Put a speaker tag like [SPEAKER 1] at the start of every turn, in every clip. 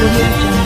[SPEAKER 1] Audio Jungle.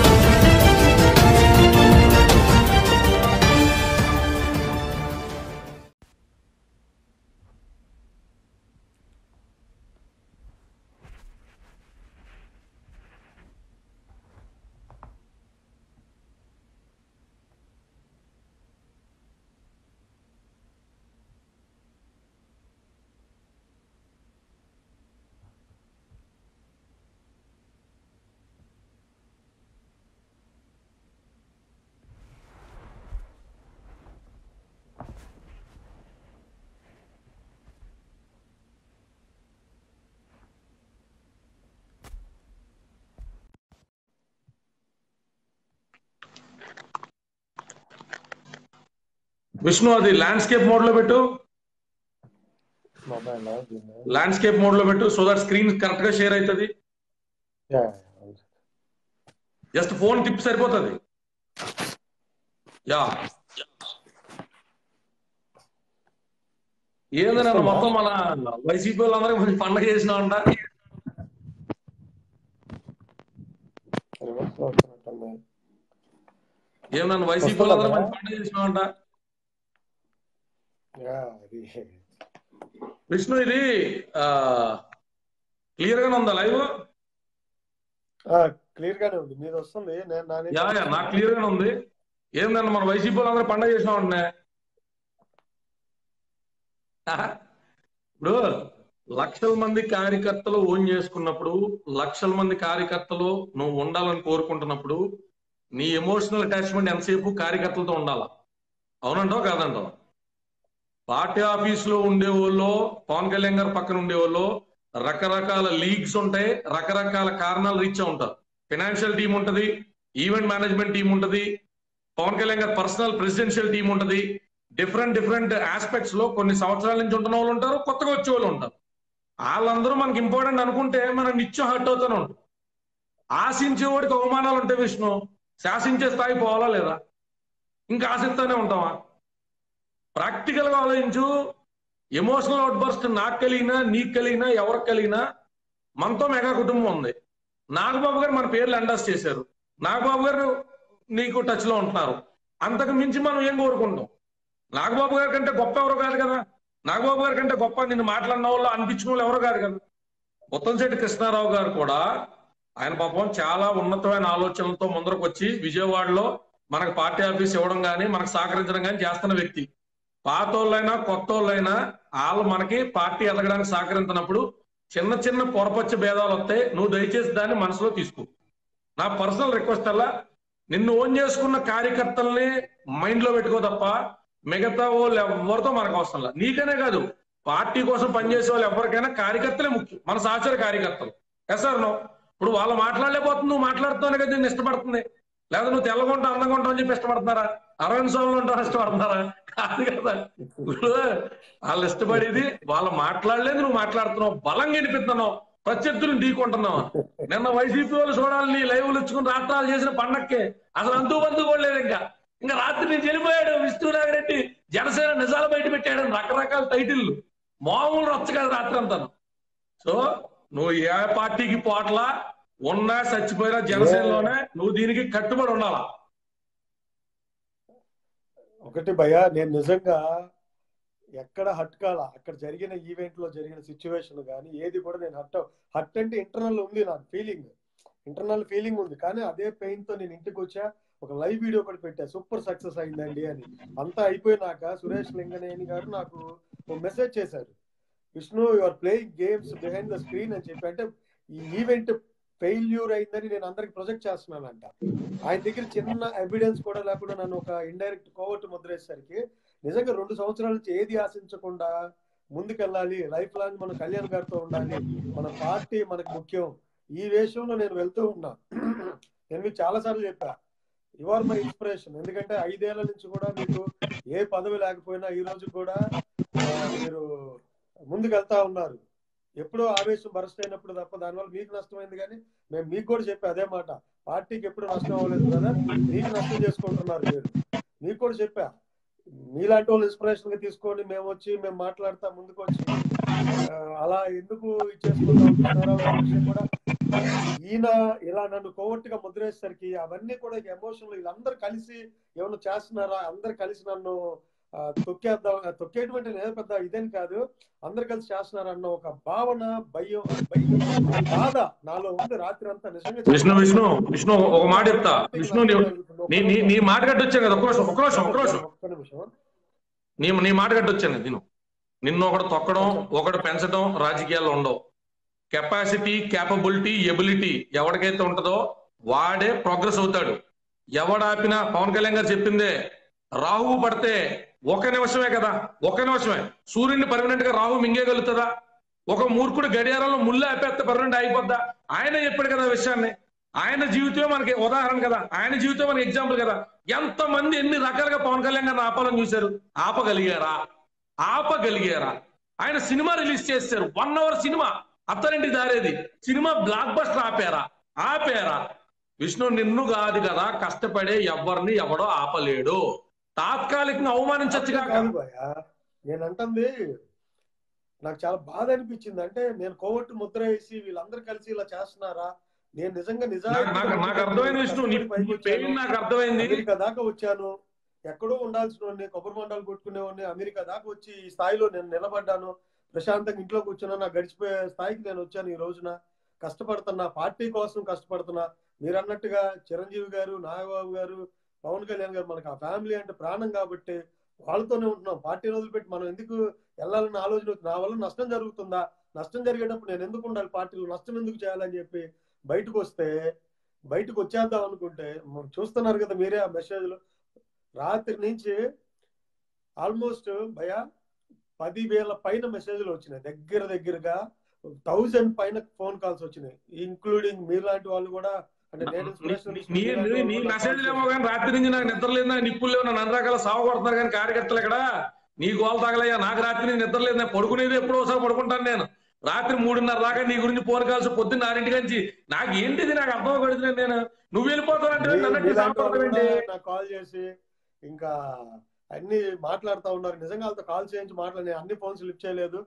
[SPEAKER 2] Vishnu అది landscape mode లో పెట్టు, ల్యాండ్స్కేప్ మోడ్ లో పెట్టు సో దట్ స్క్రీన్ కరెక్ట్ గా షేర్ అవుతుంది. జస్ట్ ఫోన్ టిప్ సరిపోతుంది. యా ఏంది నన్ను మొత్తం మన వైసీపీ వాళ్ళందరికీ మంచి పండగ చేసినావంట. ఏం నన్ను వైసీపీ వాళ్ళందరూ మంచి పండగ చేసినావంట. విష్ణు ఇది క్లియర్ గానే ఉందా లైవ్?
[SPEAKER 3] క్లియర్ గానే ఉంది, మీరు వస్తుంది.
[SPEAKER 2] నాకు క్లియర్ గానే ఉంది. ఏందన్న మన వైసీపీ వాళ్ళందరూ పండగ చేసినామంటే ఇప్పుడు లక్షల మంది కార్యకర్తలు ఓన్ చేసుకున్నప్పుడు, లక్షల మంది కార్యకర్తలు నువ్వు ఉండాలని కోరుకుంటున్నప్పుడు నీ ఎమోషనల్ అటాచ్మెంట్ ఎంతసేపు కార్యకర్తలతో ఉండాలా? అవునంటావు కాదంటావు? పార్టీ ఆఫీసులో ఉండేవాళ్ళు, పవన్ కళ్యాణ్ గారు పక్కన ఉండేవాళ్ళు రకరకాల లీగ్స్ ఉంటాయి, రకరకాల కారణాలు రీచ్ ఉంటారు. ఫైనాన్షియల్ టీం ఉంటది, ఈవెంట్ మేనేజ్మెంట్ టీం ఉంటది, పవన్ కళ్యాణ్ గారు పర్సనల్ ప్రెసిడెన్షియల్ టీం ఉంటది. డిఫరెంట్ ఆస్పెక్ట్స్ లో కొన్ని సంవత్సరాల నుంచి ఉంటున్న వాళ్ళు ఉంటారు, కొత్తగా వచ్చే వాళ్ళు ఉంటారు. వాళ్ళందరూ మనకి ఇంపార్టెంట్ అనుకుంటే మనం నిత్యం హర్ట్ అవుతూనే ఉంటాం. ఆశించేవాడికి అవమానాలు ఉంటాయి విష్ణు, శాసించే స్థాయి పోవాలా లేదా? ఇంకా ఆశిస్తూనే ఉంటావా? ప్రాక్టికల్ గా ఆలోచించు. ఎమోషనల్ అవుట్బర్స్ట్ నాకు కలిగినా, నీకు కలిగినా, ఎవరికి కలిగినా మనతో మెగా కుటుంబం ఉంది. నాగబాబు గారు మన పేర్లు ఎండాస్ చేశారు, నాగబాబు గారు నీకు టచ్ లో ఉంటున్నారు. అంతకు మించి మనం ఏం కోరుకుంటాం? నాగబాబు గారి కంటే గొప్ప ఎవరు కాదు కదా. నాగబాబు గారి కంటే గొప్ప నిన్ను మాట్లాడిన వాళ్ళు అనిపించిన వాళ్ళు ఎవరు కాదు కదా. ముత్తంశెట్టి కృష్ణారావు గారు కూడా ఆయన పాపం చాలా ఉన్నతమైన ఆలోచనలతో ముందరకు వచ్చి విజయవాడలో మనకు పార్టీ ఆఫీస్ ఇవ్వడం కానీ, మనకు సహకరించడం కానీ చేస్తున్న వ్యక్తి. పాత వాళ్ళైనా కొత్త వాళ్ళైనా వాళ్ళు మనకి పార్టీ ఎదగడానికి సహకరించినప్పుడు చిన్న చిన్న పొరపచ్చ భేదాలు వస్తాయి. నువ్వు దయచేసి దాన్ని మనసులో తీసుకో. నా పర్సనల్ రిక్వెస్ట్ అలా, నిన్ను ఓన్ చేసుకున్న కార్యకర్తల్ని మైండ్ లో పెట్టుకో తప్ప మిగతా వాళ్ళు ఎవరితో మనకు అవసరం లేదు. నీకనే కాదు, పార్టీ కోసం పనిచేసే వాళ్ళు ఎవరికైనా కార్యకర్తలే ముఖ్యం, మన సహచర కార్యకర్తలు. సార్ నో ఇప్పుడు వాళ్ళు మాట్లాడలేకపోతుంది, నువ్వు మాట్లాడుతానే కదా నేను ఇష్టపడుతుంది. లేదా నువ్వు తెల్లగుంటా అందంగా ఉంటావు అని చెప్పి ఇష్టపడుతున్నారా? అరవింద్ స్వామిలో ఉంటావు ఇష్టపడుతున్నారా? కాదు కదా. ఇప్పుడు వాళ్ళు ఇష్టపడేది వాళ్ళు మాట్లాడలేదు, నువ్వు మాట్లాడుతున్నావు, బలంగా వినిపిస్తున్నావు, ప్రత్యర్థులు ఢీకుంటున్నావు. నిన్న వైసీపీ వాళ్ళు చూడాలని లైవ్లు ఇచ్చుకుని రాష్ట్రాలు చేసిన పండక్కే అసలు అంతూ బంధు కూడా లేదు. ఇంకా రాత్రి నుంచి వెళ్ళిపోయాడు విష్ణునాగిరెడ్డి, జనసేన నిజాలు బయట పెట్టాడు, రకరకాల టైటిల్లు, మామూలు రచ్చ కాదు రాత్రి అంతా. సో నువ్వు ఏ పార్టీకి పోట్లా ఉన్నా చచ్చిపోయినా జనసేనలోనే నువ్వు దీనికి కట్టుబడి ఉండాలా.
[SPEAKER 3] ఒకటి భయ్యా, నేను నిజంగా ఎక్కడ హట్ కాలా. అక్కడ జరిగిన ఈవెంట్ లో జరిగిన సిచ్యువేషన్ కానీ ఏది కూడా నేను హట్ అంటే ఇంటర్నల్ ఉంది, నాకు ఇంటర్నల్ ఫీలింగ్ ఉంది. కానీ అదే పెయిన్ తో నేను ఇంటికి వచ్చా, ఒక లైవ్ వీడియో కూడా పెట్టా, సూపర్ సక్సెస్ అయిందండి అని. అంతా అయిపోయినాక సురేష్ లింగనేని గారు నాకు ఒక మెసేజ్ చేశారు, Vishnu you are playing games behind the screen అని చెప్పి. అంటే ఈ ఈవెంట్ ఫెయిల్యూర్ అయిందని నేను అందరికి ప్రొజెక్ట్ చేస్తున్నానంట. ఆయన దగ్గర చిన్న ఎవిడెన్స్ కూడా లేకుండా నన్ను ఒక ఇండైరెక్ట్ కోవర్ట్ ముద్రేసరికి నిజంగా 2 సంవత్సరాల నుంచి ఏది ఆశించకుండా ముందుకెళ్ళాలి, లైఫ్ లాంగ్ మనం కళ్యాణ్ గారితో ఉండాలి, మన పార్టీ మనకు ముఖ్యం, ఈ విషయంలో నేను వెళ్తూ ఉన్నా. నేను మీకు చాలా సార్లు చెప్పా, యు ఆర్ మై ఇన్స్పిరేషన్. ఎందుకంటే 5 ఏళ్ల నుంచి కూడా మీకు ఏ పదవి లేకపోయినా ఈ రోజు కూడా మీరు ముందుకు వెళ్తా ఉన్నారు. ఎప్పుడో ఆవేశం బరస్ట్ అయినప్పుడు తప్ప దానివల్ల మీకు నష్టమైంది. కానీ మేము మీకు కూడా చెప్పి అదే మాట, పార్టీకి ఎప్పుడు నష్టం అవ్వలేదు బ్రదర్, మీకు నష్టం చేసుకుంటున్నారు మీరు. మీకు కూడా చెప్పా, మీలాంటి వాళ్ళు ఇన్స్పిరేషన్ గా తీసుకొని మేము మాట్లాడతా ముందుకు వచ్చి అలా ఎందుకు ఇచ్చేసుకుంటాం కృష్ణారావు గారి విషయం కూడా ఈయన ఇలా నన్ను కోవట్టుగా ముద్రేసరికి అవన్నీ కూడా ఎమోషన్లు వీళ్ళందరూ కలిసి ఏమన్నా చేస్తున్నారా, అందరు కలిసి నన్ను తొక్కేటువంటి నేను పెద్ద ఇదేం కాదు, అందరు కలిసి చేస్తున్నారన్న ఒక భావన, భయం, బాధ నాలో ఉంది రాత్రి అంతా. నిజంగా
[SPEAKER 2] విష్ణు ఒక మాట చెప్తా. విష్ణు నీ మాట కట్టొచ్చాను కదా, ఒక్క నిమిషం నీ మాట కట్టొచ్చాను. నిన్ను ఒకడు తొక్కడం, ఒకడు పెంచడం రాజకీయాల్లో ఉండవు. కెపాసిటీ, క్యాపబిలిటీ, ఎబిలిటీ ఎవరికైతే ఉంటుందో వాడే ప్రోగ్రెస్ అవుతాడు. ఎవడాపినా పవన్ కళ్యాణ్ గారు చెప్పిందే, రాహువు పడితే 1 నిమిషమే కదా, 1 నిమిషమే సూర్యుడిని పర్మనెంట్ గా రాహు మింగేయగలుగుతుందా? ఒక మూర్ఖుడు గడియారంలో ముళ్ళు ఆపేస్తే పర్మనెంట్ అయిపోద్దా? ఆయన చెప్పాడు కదా విషయాన్ని. ఆయన జీవితమే మనకి ఉదాహరణ కదా, ఆయన జీవితం మనకి ఎగ్జాంపుల్ కదా. ఎంతమంది ఎన్ని రకాలుగా పవన్ కళ్యాణ్ గారిని ఆపాలని చూశారు, ఆపగలిగారా? ఆయన సినిమా రిలీజ్ చేశారు, 1 hour సినిమా, అత్తరింటికి దారేది సినిమా, బ్లాక్ బస్టర్ ఆపారా? విష్ణు నిన్ను కాదు కదా కష్టపడే ఎవరిని ఎవడో ఆపలేడు. తాత్కాలికంగా అవమానించచ్చుగా.
[SPEAKER 3] నేను అంటుంది నాకు చాలా బాధ అనిపించింది. అంటే నేను కోవట్టు ముద్ర వేసి వీళ్ళందరూ కలిసి ఇలా చేస్తున్నారా? నేను నిజంగా
[SPEAKER 2] నాకు అర్థమైంది విష్ణు, నాకు అర్థమైంది.
[SPEAKER 3] అమెరికా దాకా వచ్చాను, ఎక్కడో ఉండాల్సిన వాడిని, కొబ్బరి మండలు కొట్టుకునేవాడిని, అమెరికా దాకా వచ్చి ఈ స్థాయిలో నేను నిలబడ్డాను. ప్రశాంతంగా ఇంట్లో కూర్చున్నా, నాకు గడిచిపోయే స్థాయికి నేను వచ్చాను. ఈ రోజున కష్టపడుతున్నా, పార్టీ కోసం కష్టపడుతున్నా. మీరు అన్నట్టుగా చిరంజీవి గారు, నాగబాబు గారు, పవన్ కళ్యాణ్ గారు మనకు ఆ ఫ్యామిలీ అంటే ప్రాణం కాబట్టి వాళ్ళతోనే ఉంటున్నాం. పార్టీని వదిలిపెట్టి మనం ఎందుకు వెళ్ళాలన్న ఆలోచన. నా వల్ల నష్టం జరుగుతుందా? నష్టం జరిగేటప్పుడు నేను ఎందుకు ఉండాలి పార్టీలో? నష్టం ఎందుకు చేయాలని చెప్పి బయటకు వచ్చేద్దాం అనుకుంటే చూస్తున్నారు కదా మీరే ఆ మెసేజ్లు. రాత్రి నుంచి ఆల్మోస్ట్ 10,000 పైన మెసేజ్లు వచ్చినాయి. దగ్గరగా 1000 పైన ఫోన్ కాల్స్ వచ్చినాయి, ఇంక్లూడింగ్ మీలాంటి వాళ్ళు కూడా. అంటే
[SPEAKER 2] నీ మెసేజ్లు ఏమో కానీ రాత్రి నుంచి నాకు నిద్ర లేదు, నిప్పులు లేవు, నన్ను రకాల సాగు కొడుతున్నారు. కానీ కార్యకర్తలు ఇక్కడ నీ గోలు తగలయ్యా. నాకు రాత్రి నుంచి నిద్ర లేదు, నేను పడుకునేది ఎప్పుడో ఒకసారి పడుకుంటాను. నేను రాత్రి 3:30 దాకా నీ గురించి ఫోన్ కాల్స్, పొద్దున్న 6 నుంచి. నాకు ఏంటిది, నాకు అర్థం పడుతున్నాను. నేను నువ్వు వెళ్ళిపోతానంటే
[SPEAKER 3] నాకు కాల్ చేసి ఇంకా అన్ని మాట్లాడుతూ ఉన్నారు. నిజంగా వాళ్ళతో కాల్ చేయించి మాట్లాడి అన్ని ఫోన్స్ లిఫ్ట్ చేయలేదు.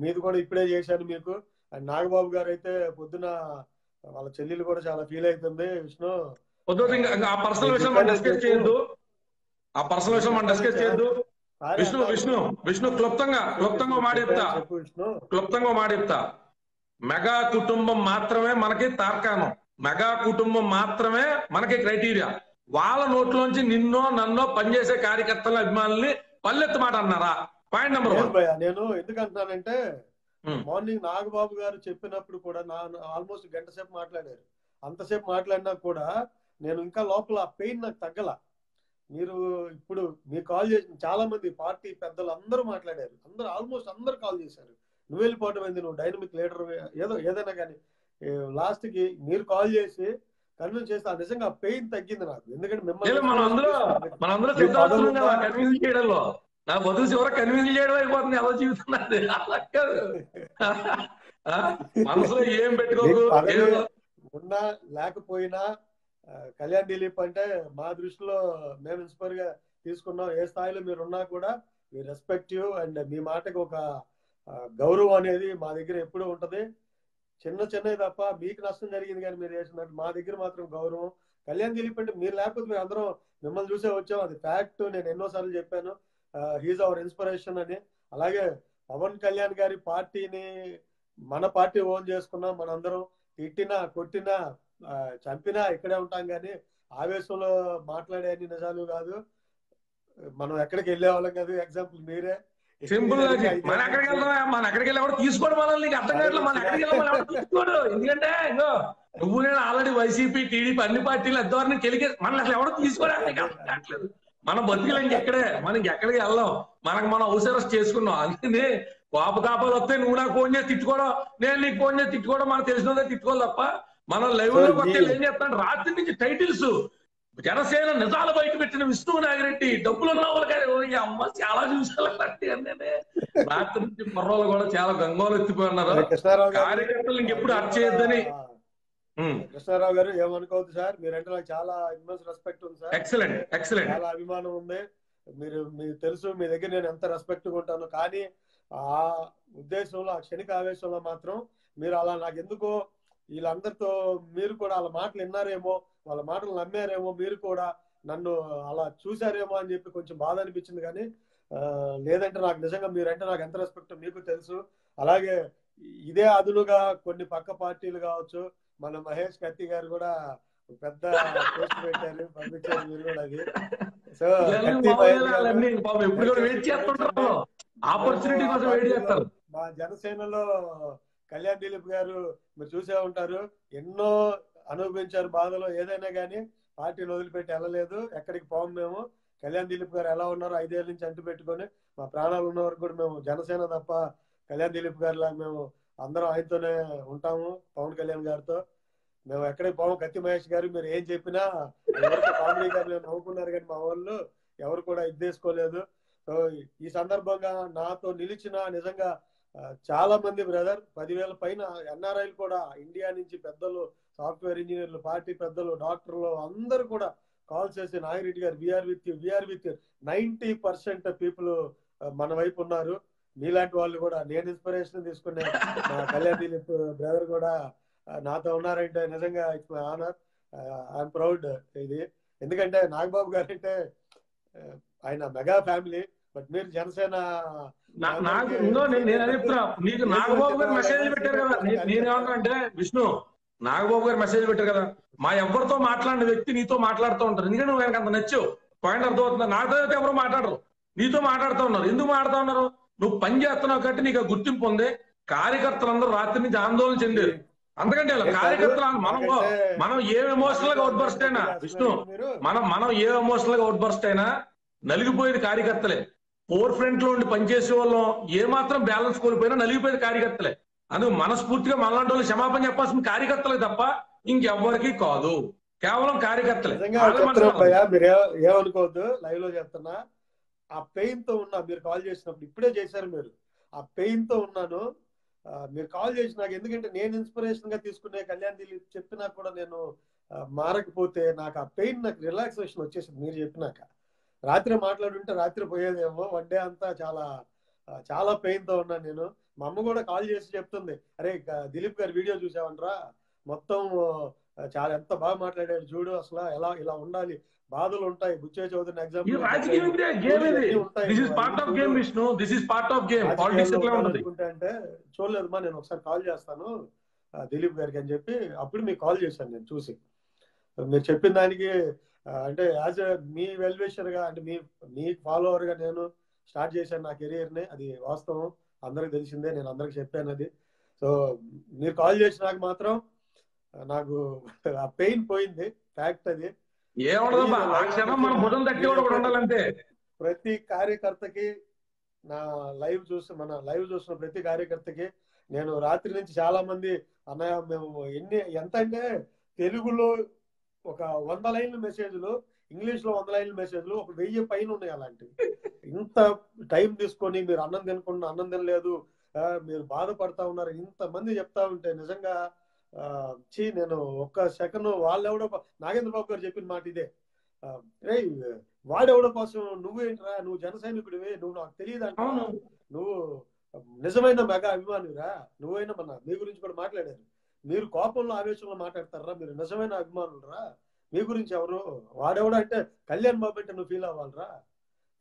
[SPEAKER 3] మీది కూడా ఇప్పుడే చేశాను మీకు. అండ్ నాగబాబు గారు అయితే పొద్దున వాళ్ళ చెల్లెలు కూడా చాలా ఫీల్ అవుతుంది. విష్ణు
[SPEAKER 2] ఆ పర్సనల్ విషయం మనం డిస్కస్ చేయొద్దు. విష్ణు క్లుప్తంగా మాడిస్తా. మెగా కుటుంబం మాత్రమే మనకి తార్కాణం, మెగా కుటుంబం మాత్రమే మనకి క్రైటీరియా. వాళ్ళ నోట్లోంచి నిన్నో నన్నో పనిచేసే కార్యకర్తల అభిమానుల్ని పల్లెత్తు మాట అన్నారా? Point number 1.
[SPEAKER 3] నేను ఎందుకు అంటున్నానంటే మార్నింగ్ నాగబాబు గారు చెప్పినప్పుడు కూడా ఆల్మోస్ట్ 1 గంట సేపు మాట్లాడారు. అంతసేపు మాట్లాడినా కూడా నేను ఇంకా లోపల ఆ పెయిన్ నాకు తగ్గల. ఇప్పుడు మీరు కాల్ చేసిన చాలా మంది పార్టీ పెద్దలు అందరూ మాట్లాడారు, ఆల్మోస్ట్ అందరూ కాల్ చేశారు. నువ్వు వెళ్ళిపోవడం ఏంది, నువ్వు డైనమిక్ లీడర్, ఏదైనా కానీ లాస్ట్ కి మీరు కాల్ చేసి కన్విన్స్ చేస్తే నిజంగా పెయిన్ తగ్గింది నాకు. ఎందుకంటే మిమ్మల్ని
[SPEAKER 2] నా బదులు చివర కన్విన్స్ చేయడం అయిపోతుంది. ఎలా జీవితున్నది మనసులో ఏం పెట్టుకోకు.
[SPEAKER 3] ఉన్నా లేకపోయినా కళ్యాణ్ దిలీప్ అంటే మా దృష్టిలో మేము ఇన్స్పైర్ గా తీసుకున్నాం. ఏ స్థాయిలో మీరు ఉన్నా కూడా మీ రెస్పెక్ట్ యూ అండ్ మీ మాటకు ఒక గౌరవం అనేది మా దగ్గర ఎప్పుడూ ఉంటది. చిన్నవి తప్ప మీకు నష్టం జరిగింది కానీ మీరు చేసినట్టు మా దగ్గర మాత్రం గౌరవం. కళ్యాణ్ దిలీప్ అంటే మీరు లేకపోతే మేము అందరం మిమ్మల్ని చూసే వచ్చాం, అది ఫ్యాక్ట్. నేను ఎన్నోసార్లు చెప్పాను, హీఈస్ అవర్ ఇన్స్పిరేషన్ అని. అలాగే పవన్ కళ్యాణ్ గారి పార్టీని మన పార్టీ ఓన్ చేసుకున్నాం. మనందరం తిట్టినా కొట్టినా చంపినా ఇక్కడే ఉంటాం, కానీ ఆవేశంలో మాట్లాడే అన్ని నిజాలు కాదు. మనం ఎక్కడికి వెళ్ళే వాళ్ళం కాదు. ఎగ్జాంపుల్ మీరే.
[SPEAKER 2] సింపుల్ మన ఎక్కడికి వెళ్ళి ఎవరు తీసుకోడు మనల్ని. నీకు అర్థం కావట్లేదు, మన ఎక్కడికి వెళ్ళి తీసుకోడు. ఎందుకంటే ఇంకో నువ్వు నేను ఆల్రెడీ వైసీపీ, టీడీపీ అన్ని పార్టీలు అద్దవారిని కెలిగే మనల్ని అసలు ఎవరు తీసుకోవడానికి అర్థం కావట్లేదు. మన బతుకులు ఇంకెక్కడే, మనం ఇంకెక్కడికి వెళ్ళాం. మనం అవసరం చేసుకున్నాం. అందుకని కాపాలు వస్తే నువ్వు నాకు ఫోన్ చేసి తిట్టుకోవడం, నేను నీకు ఫోన్ చేసి తిట్టుకోవడం, మనకు తెలిసినదే తిట్టుకోవాలి తప్ప మనం లైవ్ లో వస్తే ఏం చేస్తాను. రాత్రి నుంచి టైటిల్స్ జనసేన నిజాలు బయట పెట్టిన విష్ణు నాగిరెడ్డి డబ్బులు ఉన్న వాళ్ళు కానీ అమ్మ చాలా చూసాను. రాత్రి నుంచి కుర్రోళ్ళు కూడా చాలా గంగోలు ఎత్తిపోయి ఉన్నారు. కార్యకర్తలు ఇంకెప్పుడు అర్చ్ చేయొద్దని.
[SPEAKER 3] కృష్ణారావు గారు ఏమనుకోవద్దు సార్, మీరంటే నాకు చాలా ఇమ్మెన్స్ రెస్పెక్ట్ ఉంది సార్.
[SPEAKER 2] ఎక్సలెంట్.
[SPEAKER 3] చాలా అభిమానం ఉంది. మీకు తెలుసు మీ దగ్గర నేను ఎంత రెస్పెక్ట్ ఉంటాను. కానీ ఆ ఉద్దేశంలో, ఆ క్షణిక ఆవేశంలో మాత్రం మీరు అలా నాకు ఎందుకో వీళ్ళందరితో మీరు కూడా వాళ్ళ మాటలు విన్నారేమో, వాళ్ళ మాటలు నమ్మారేమో, మీరు కూడా నన్ను అలా చూసారేమో అని చెప్పి కొంచెం బాధ అనిపించింది. కానీ లేదంటే నాకు నిజంగా మీరంటే నాకు ఎంత రెస్పెక్ట్ మీకు తెలుసు. అలాగే ఇదే అదునుగా కొన్ని పక్క పార్టీలు కావచ్చు, మన మహేష్ కత్తి గారు కూడా పెద్ద పోస్ట్ పెట్టారు, పంపించారు మీరు కూడా. అది సో కత్తి మహేష్ గారు దయచేసి
[SPEAKER 2] ఆపర్చునిటీ కోసం వెయిట్ చేస్తారు.
[SPEAKER 3] మా జనసేనలో కళ్యాణ్ దిలీప్ గారు మీరు చూసే ఉంటారు, ఎన్నో అనుభవించారు బాధలో. ఏదైనా కానీ పార్టీని వదిలిపెట్టి వెళ్ళలేదు, ఎక్కడికి పోము మేము. కళ్యాణ్ దిలీప్ గారు ఎలా ఉన్నారో 5 ఏళ్ళ నుంచి అంటు పెట్టుకొని మా ప్రాణాలు ఉన్న వరకు కూడా మేము జనసేన తప్ప కళ్యాణ్ దిలీప్ గారిలా మేము అందరం ఆయనతోనే ఉంటాము, పవన్ కళ్యాణ్ గారితో. మేము ఎక్కడికి పోము. కత్తి మహేష్ గారు మీరు ఏం చెప్పినా ఎవరికి కామెడీ గారు నవ్వుకున్నారు, కానీ మా వాళ్ళు ఎవరు కూడా ఇద్దేసుకోలేదు. సో ఈ సందర్భంగా నాతో నిలిచిన నిజంగా చాలా మంది బ్రదర్, 10,000 పైన ఎన్ఆర్ఐలు కూడా, ఇండియా నుంచి పెద్దలు, సాఫ్ట్వేర్ ఇంజనీర్లు, పార్టీ పెద్దలు, డాక్టర్లు అందరూ కూడా కాల్ చేసి నాగిరెడ్డి గారు వీఆర్ విత్ యూ 90% పీపుల్ మన వైపు ఉన్నారు. మీలాంటి వాళ్ళు కూడా, నేను ఇన్స్పిరేషన్ తీసుకునే మా కళ్యాణ్ దిలీప్ బ్రదర్ కూడా నాతో ఉన్నారంటే నిజంగా it's my honour, I'm proud. ఇది ఎందుకంటే నాగబాబు గారు అంటే ఆయన మెగా ఫ్యామిలీ, బట్ మీరు జనసేన.
[SPEAKER 2] నేను చెప్తున్నా, నీకు నాగబాబు గారు మెసేజ్ పెట్టారు కదా, నేనేమంటానంటే విష్ణు, నాగబాబు గారు మెసేజ్ పెట్టారు కదా, మా ఎవరితో మాట్లాడిన వ్యక్తి నీతో మాట్లాడుతూ ఉంటారు. ఎందుకంటే నువ్వు ఆయనకు అంత నచ్చావు. పాయింట్ అర్థమవుతుందా? నాతో అయితే ఎవరు మాట్లాడరు, నీతో మాట్లాడుతూ ఉన్నారు. ఎందుకు మాట్లాడుతూ ఉన్నారు? నువ్వు పని చేస్తున్నావు కాబట్టి నీకు గుర్తింపు ఉంది. కార్యకర్తలందరూ రాత్రి నుంచి ఆందోళన చెందారు. అందుకంటే కార్యకర్తలు మనం ఏ ఎమోషనల్ గా అవుట్ బర్స్ట్ అయినా విష్ణు, మనం ఏ ఎమోషనల్ గా అవుట్ బర్స్ట్ అయినా నలిగిపోయేది కార్యకర్తలే. ఫోర్ ఫ్రంట్ లో ఉండి పనిచేసే వాళ్ళం ఏ మాత్రం బ్యాలెన్స్ కోల్పోయినా నలిగిపోయేది కార్యకర్తలే. అందుకు మనస్ఫూర్తిగా మనలాంటి వాళ్ళు క్షమాపణ చెప్పాల్సిన కార్యకర్తలే తప్ప ఇంకెవ్వరికి కాదు, కేవలం కార్యకర్తలే.
[SPEAKER 3] మీరు ఏమనుకోవద్దు, లైవ్ లో చెప్తున్నా. ఆ పెయిన్ తో ఉన్నా, మీరు కాల్ చేసినప్పుడు ఇప్పుడే చేశారు మీరు, ఆ పెయిన్ తో ఉన్నాను. మీరు కాల్ చేసి నాకు, ఎందుకంటే నేను ఇన్స్పిరేషన్ గా తీసుకునే కళ్యాణ్ దిలీప్ చెప్పినా కూడా నేను మారకపోతే నాకు ఆ పెయిన్, నాకు రిలాక్సేషన్ వచ్చేసింది. మీరు చెప్పినాక రాత్రి మాట్లాడుంటే రాత్రి పోయేదేమో, వన్ డే అంతా చాలా చాలా పెయిన్ తో ఉన్నాను నేను. మా అమ్మ కూడా కాల్ చేసి చెప్తుంది, అరే దిలీప్ గారి వీడియో చూసావంట్రా, మొత్తం చాలా ఎంత బాగా మాట్లాడాడు చూడు, అసలు ఎలా ఇలా ఉండాలి, బాధలు ఉంటాయి. బుచ్చే చౌదరిని ఎగ్జాంపుల్ అంటే చూడలేదు మా, నేను ఒకసారి కాల్ చేస్తాను దిలీప్ గారికి అని చెప్పి అప్పుడు మీకు కాల్ చేశాను నేను చూసి. మీరు చెప్పిన దానికి అంటే యాజ్ మీ వెల్విషర్ గా, అంటే మీ ఫాలోవర్ గా నేను స్టార్ట్ చేశాను నా కెరీర్ ని. అది వాస్తవం, అందరికి తెలిసిందే, నేను అందరికి చెప్పాను అది. సో మీరు కాల్ చేసినాక మాత్రం నాకు ఆ పెయిన్ పోయింది, ఫ్యాక్ట్ అది. ప్రతి కార్యకర్తకి, నా లైవ్ మన లైవ్ చూసిన ప్రతి కార్యకర్తకి నేను రాత్రి నుంచి చాలా మంది అన్నయ్య మేము ఎంత అంటే తెలుగులో ఒక 100 లైన్ల మెసేజ్లు, ఇంగ్లీష్ లో 100 లైన్ల మెసేజ్లు, ఒక 1000 పైన ఉన్నాయి అలాంటివి. ఇంత టైం తీసుకొని మీరు అన్నం తినకుండా, అన్నం తినలేదు, మీరు బాధపడతా ఉన్నారు, ఇంతమంది చెప్తా ఉంటే నిజంగా నేను ఒక్క సెకండ్ వాళ్ళెవడో, నాగేంద్ర బాబు గారు చెప్పిన మాట ఇదే, రే వాడెవడో కోసం నువ్వేంట్రా, నువ్వు జన సైనికుడివి, నువ్వు నాకు తెలియదు అంట, నువ్వు నిజమైన మెగా అభిమానిరా, నువ్వైనా మీ గురించి కూడా మాట్లాడారు. మీరు కోపంలో ఆవేశంలో మాట్లాడతారా, మీరు నిజమైన అభిమానులరా, మీ గురించి ఎవరు, వాడెవడో అంటే కళ్యాణ్ బాబు అంటే నువ్వు ఫీల్ అవ్వాలరా,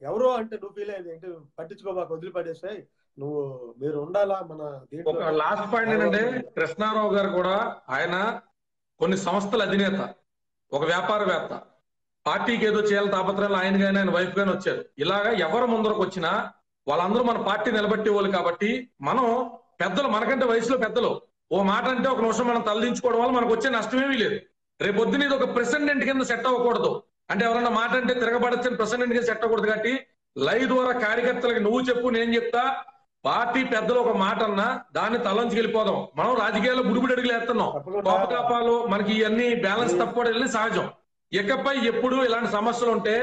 [SPEAKER 3] ఎవరో అంటే నువ్వు ఫీల్ అయ్యేది ఏంటి, పట్టించుకోబాకు, వదిలిపడేసాయి, నువ్వు మీరు ఉండాలా మన దీంట్లో.
[SPEAKER 2] ఒక లాస్ట్ పాయింట్ ఏంటంటే, కృష్ణారావు గారు కూడా, ఆయన కొన్ని సంస్థల అధినేత, ఒక వ్యాపారవేత్త, పార్టీకి ఏదో చేయాలి తాపత్రయాలు ఆయన కానీ ఆయన వైఫ్ గానీ వచ్చారు. ఇలాగా ఎవరు ముందరకు వచ్చినా వాళ్ళందరూ మన పార్టీ నిలబెట్టే వాళ్ళు కాబట్టి, మనం పెద్దలు, మనకంటే వయసులో పెద్దలు, ఓ మాట అంటే ఒక నిమిషం మనం తలదించుకోవడం వల్ల మనకు వచ్చే నష్టమేమీ లేదు. రేపొద్దున ఇది ఒక ప్రెసిడెంట్ కింద సెట్ అవ్వకూడదు, అంటే ఎవరన్నా మాట అంటే తిరగబడచ్చని ప్రెసిడెంట్ కింద సెట్ అవ్వకూడదు. కాబట్టి లైవ్ ద్వారా కార్యకర్తలకి నువ్వు చెప్పు, నేను చెప్తా, పార్టీ పెద్దలు ఒక మాట అన్నా దాన్ని తలంచి వెళ్ళిపోదాం. మనం రాజకీయాల్లో బుడిబుడి అడుగులు వేస్తున్నాం, కోపతాపాలు, మనకి ఇవన్నీ బ్యాలెన్స్ తప్పడం సహజం. ఇకపై ఎప్పుడు ఇలాంటి సమస్యలు ఉంటే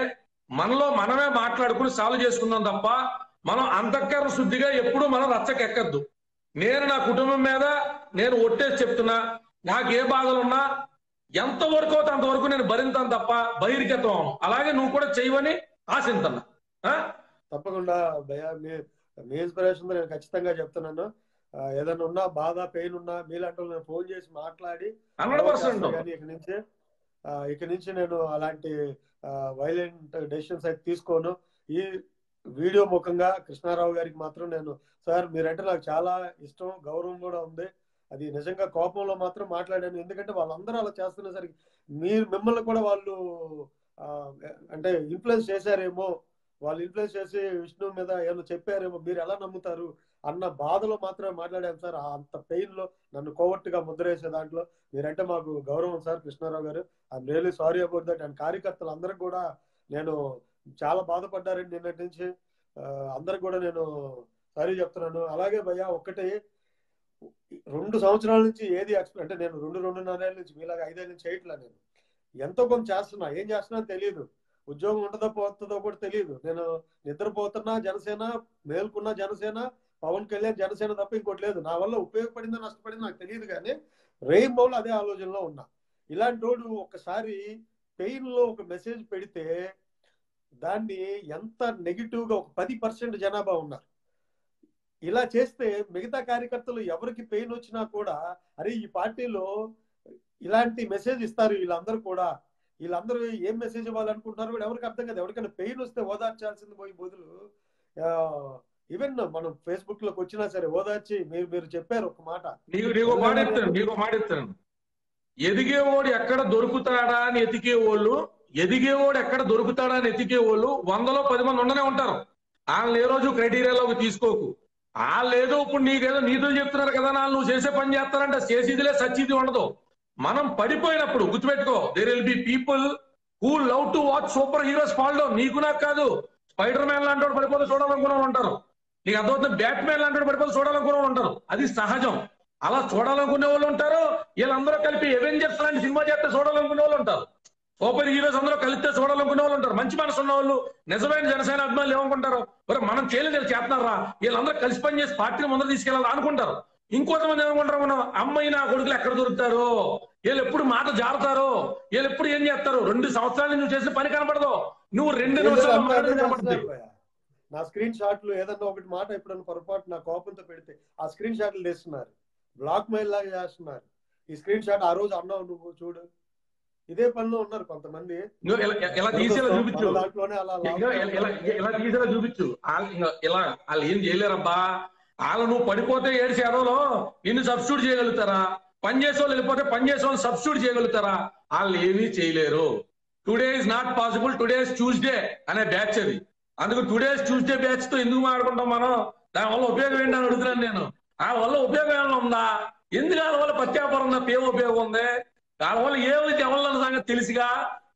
[SPEAKER 2] మనలో మనమే మాట్లాడుకుని సాల్వ్ చేసుకుందాం తప్ప మనం అంతఃకరణ శుద్ధిగా ఎప్పుడు మనం రచ్చకెక్కద్దు. నేను నా కుటుంబం మీద నేను ఒట్టేసి చెప్తున్నా, నాకు ఏ బాధలున్నా ఎంతవరకు అవుతా అంతవరకు నేను భరింతాను తప్ప బహిర్గతం. అలాగే నువ్వు కూడా చేయవని ఆశిస్తున్నా.
[SPEAKER 3] తప్పకుండా భయ్యా, మీ ఇన్స్పిరేషన్ నేను ఖచ్చితంగా చెప్తున్నాను. ఏదైనా ఉన్నా బాధ పెయిన్ ఉన్నా మీలాంటి వాళ్ళు నేను ఫోన్ చేసి మాట్లాడి
[SPEAKER 2] 100%.
[SPEAKER 3] కానీ ఇక నుంచి నేను అలాంటి వైలెంట్ డెసిషన్స్ అయితే తీసుకోను. ఈ వీడియో ముఖంగా కృష్ణారావు గారికి మాత్రం నేను, సార్ మీరంటే నాకు చాలా ఇష్టం, గౌరవం కూడా ఉంది. అది నిజంగా కోపంలో మాత్రం మాట్లాడాను. ఎందుకంటే వాళ్ళందరూ అలా చేస్తున్నసరికి మిమ్మల్ని కూడా వాళ్ళు అంటే ఇన్ఫ్లుయెన్స్ చేశారేమో, వాళ్ళు ఇన్ఫ్లుయెన్స్ చేసి విష్ణు మీద ఏమైనా చెప్పారేమో, మీరు ఎలా నమ్ముతారు అన్న బాధలో మాత్రమే మాట్లాడాను సార్. అంత పెయిన్ లో నన్ను కోవర్ట్గా ముద్ర వేసే దాంట్లో మీరంటే మాకు గౌరవం సార్ కృష్ణారావు గారు. I'm really sorry about that. And కార్యకర్తలు అందరికి కూడా నేను చాలా బాధపడ్డారండి నిన్నటి నుంచి. అందరికి కూడా నేను సారీ చెప్తున్నాను. అలాగే భయ్యా ఒక్కటే, 2 సంవత్సరాల నుంచి ఏది అంటే నేను 2-2.5 ఏళ్ళ నుంచి మీలాగా 5 ఏళ్ళ నుంచి చేయట్లా. నేను ఎంతో కొంత చేస్తున్నా, ఏం చేస్తున్నా తెలియదు. ఉద్యోగం ఉంటుందో పోతుందో కూడా తెలియదు. నేను నిద్రపోతున్నా జనసేన, మేల్కున్నా జనసేన, పవన్ కళ్యాణ్ జనసేన తప్ప ఇంకోటి లేదు. నా వల్ల ఉపయోగపడిందో నష్టపడిందో నాకు తెలియదు, కానీ రెయిన్బోలో అదే ఆలోచనలో ఉన్నా. ఇలాంటి వాడు ఒకసారి పెయిన్ లో ఒక మెసేజ్ పెడితే దాన్ని ఎంత నెగిటివ్ గా, ఒక 10% జనాభా ఉన్నారు. ఇలా చేస్తే మిగతా కార్యకర్తలు ఎవరికి పెయిన్ వచ్చినా కూడా అరే ఈ పార్టీలో ఇలాంటి మెసేజ్ ఇస్తారు వీళ్ళందరూ కూడా, వీళ్ళందరూ ఏం మెసేజ్ ఇవ్వాలనుకుంటున్నారు కూడా ఎవరికి అర్థం కాదు. ఎవరికైనా పెయిన్ వస్తే ఓదార్చాల్సింది పోయి బదులు ఈవెన్ మనం ఫేస్బుక్ లోకి వచ్చినా సరే ఓదార్చి మీరు చెప్పారు ఒక మాట,
[SPEAKER 2] నీకు మాట ఇస్తాను. ఎదిగేవాడు ఎక్కడ దొరుకుతాడా అని ఎతికేవాళ్ళు, ఎదిగేవాడు ఎక్కడ దొరుకుతాడా అని ఎతికేవాళ్ళు 100లో 10 మంది ఉండనే ఉంటారు. వాళ్ళని ఏ రోజు క్రైటీరియాలోకి తీసుకోకు. వాళ్ళు ఏదో ఇప్పుడు నీకేదో నీతులు చెప్తున్నారు కదా, నువ్వు చేసే పని చేస్తారంటే చేసేదిలే సచ్చిది ఉండదు. మనం పడిపోయినప్పుడు గుర్తుపెట్టుకో, there will be people who love to watch super heroes fall down. నీకు నాకు కాదు, స్పైడర్ మ్యాన్ లాంటి వాడు పడిపోతే చూడాలనుకునే ఉంటారు. నీకు అర్థమవుతుంది, బ్యాట్ మ్యాన్ లాంటి వాడు పడిపోతే చూడాలనుకునే ఉంటారు. అది సహజం. అలా చూడాలనుకునే వాళ్ళు ఉంటారు. వీళ్ళందరూ కలిపి ఎవెంజర్స్ లాంటి సినిమా చేస్తే చూడాలనుకునే వాళ్ళు ఉంటారు. సూపర్ హీరోస్ అందరూ కలిస్తే చూడాలనుకునే వాళ్ళు ఉంటారు. మంచి మనసు ఉన్న వాళ్ళు, నిజమైన జనసేన అభిమానులు ఏమనుకుంటారు, మరి మనం చేయలేదు చేస్తున్నారా, వీళ్ళందరూ కలిసి పని చేసి పార్టీని ముందర తీసుకెళ్ళాలి అనుకుంటారు. ఇంకొంతమంది ఏమనుకుంటారు, అమ్మాయి నా కొడుకులు ఎక్కడ దొరుకుతారో, వీళ్ళు ఎప్పుడు మాట జారుతారో, వీళ్ళు ఎప్పుడు ఏం చేస్తారు, 2 సంవత్సరాలు నువ్వు చేసిన పని కనపడదు, నువ్వు 2 నిమిషాలు కనపడుతుంది.
[SPEAKER 3] నా స్క్రీన్ షాట్లు ఏదన్నా ఒకటి మాట ఎప్పుడన్నా పొరపాటు నా కోపంతో పెడితే ఆ స్క్రీన్ షాట్లు తీస్తున్నారు, బ్లాక్ మెయిల్ లాగా చేస్తున్నారు. ఈ స్క్రీన్ షాట్ ఆ రోజు అన్నావు నువ్వు చూడు, ఇదే పనిలో ఉన్నారు కొంతమంది.
[SPEAKER 2] ఎలా తీసేలా చూపించు, ఎలా తీసేలా చూపించు. ఇలా వాళ్ళు ఏం చేయలేరబ్బా. వాళ్ళు నువ్వు పడిపోతే ఏడు సేవలో నిన్ను సబ్స్టిట్యూట్ చేయగలుగుతారా? పని చేసే వాళ్ళు వెళ్ళిపోతే పని చేసే వాళ్ళు సబ్స్టిట్యూట్ చేయగలుగుతారా? వాళ్ళు ఏమీ చేయలేరు. Today is not possible, today is Tuesday అనే బ్యాచ్ అది. అందుకు టుడే ఇస్ ట్యూస్డే బ్యాచ్ తో ఎందుకు మాట్లాడుకుంటాం మనం? దాని వల్ల ఉపయోగం ఏంటి అని అడుగుతున్నాను నేను. ఆ వల్ల ఉపయోగం ఏమైనా ఉందా? ఎందుకు వాళ్ళ వల్ల ప్రత్యాపారం తప్ప ఏం ఉపయోగం ఉంది? దాని వల్ల ఏమైతే ఎవరన్న సంగతి తెలిసిగా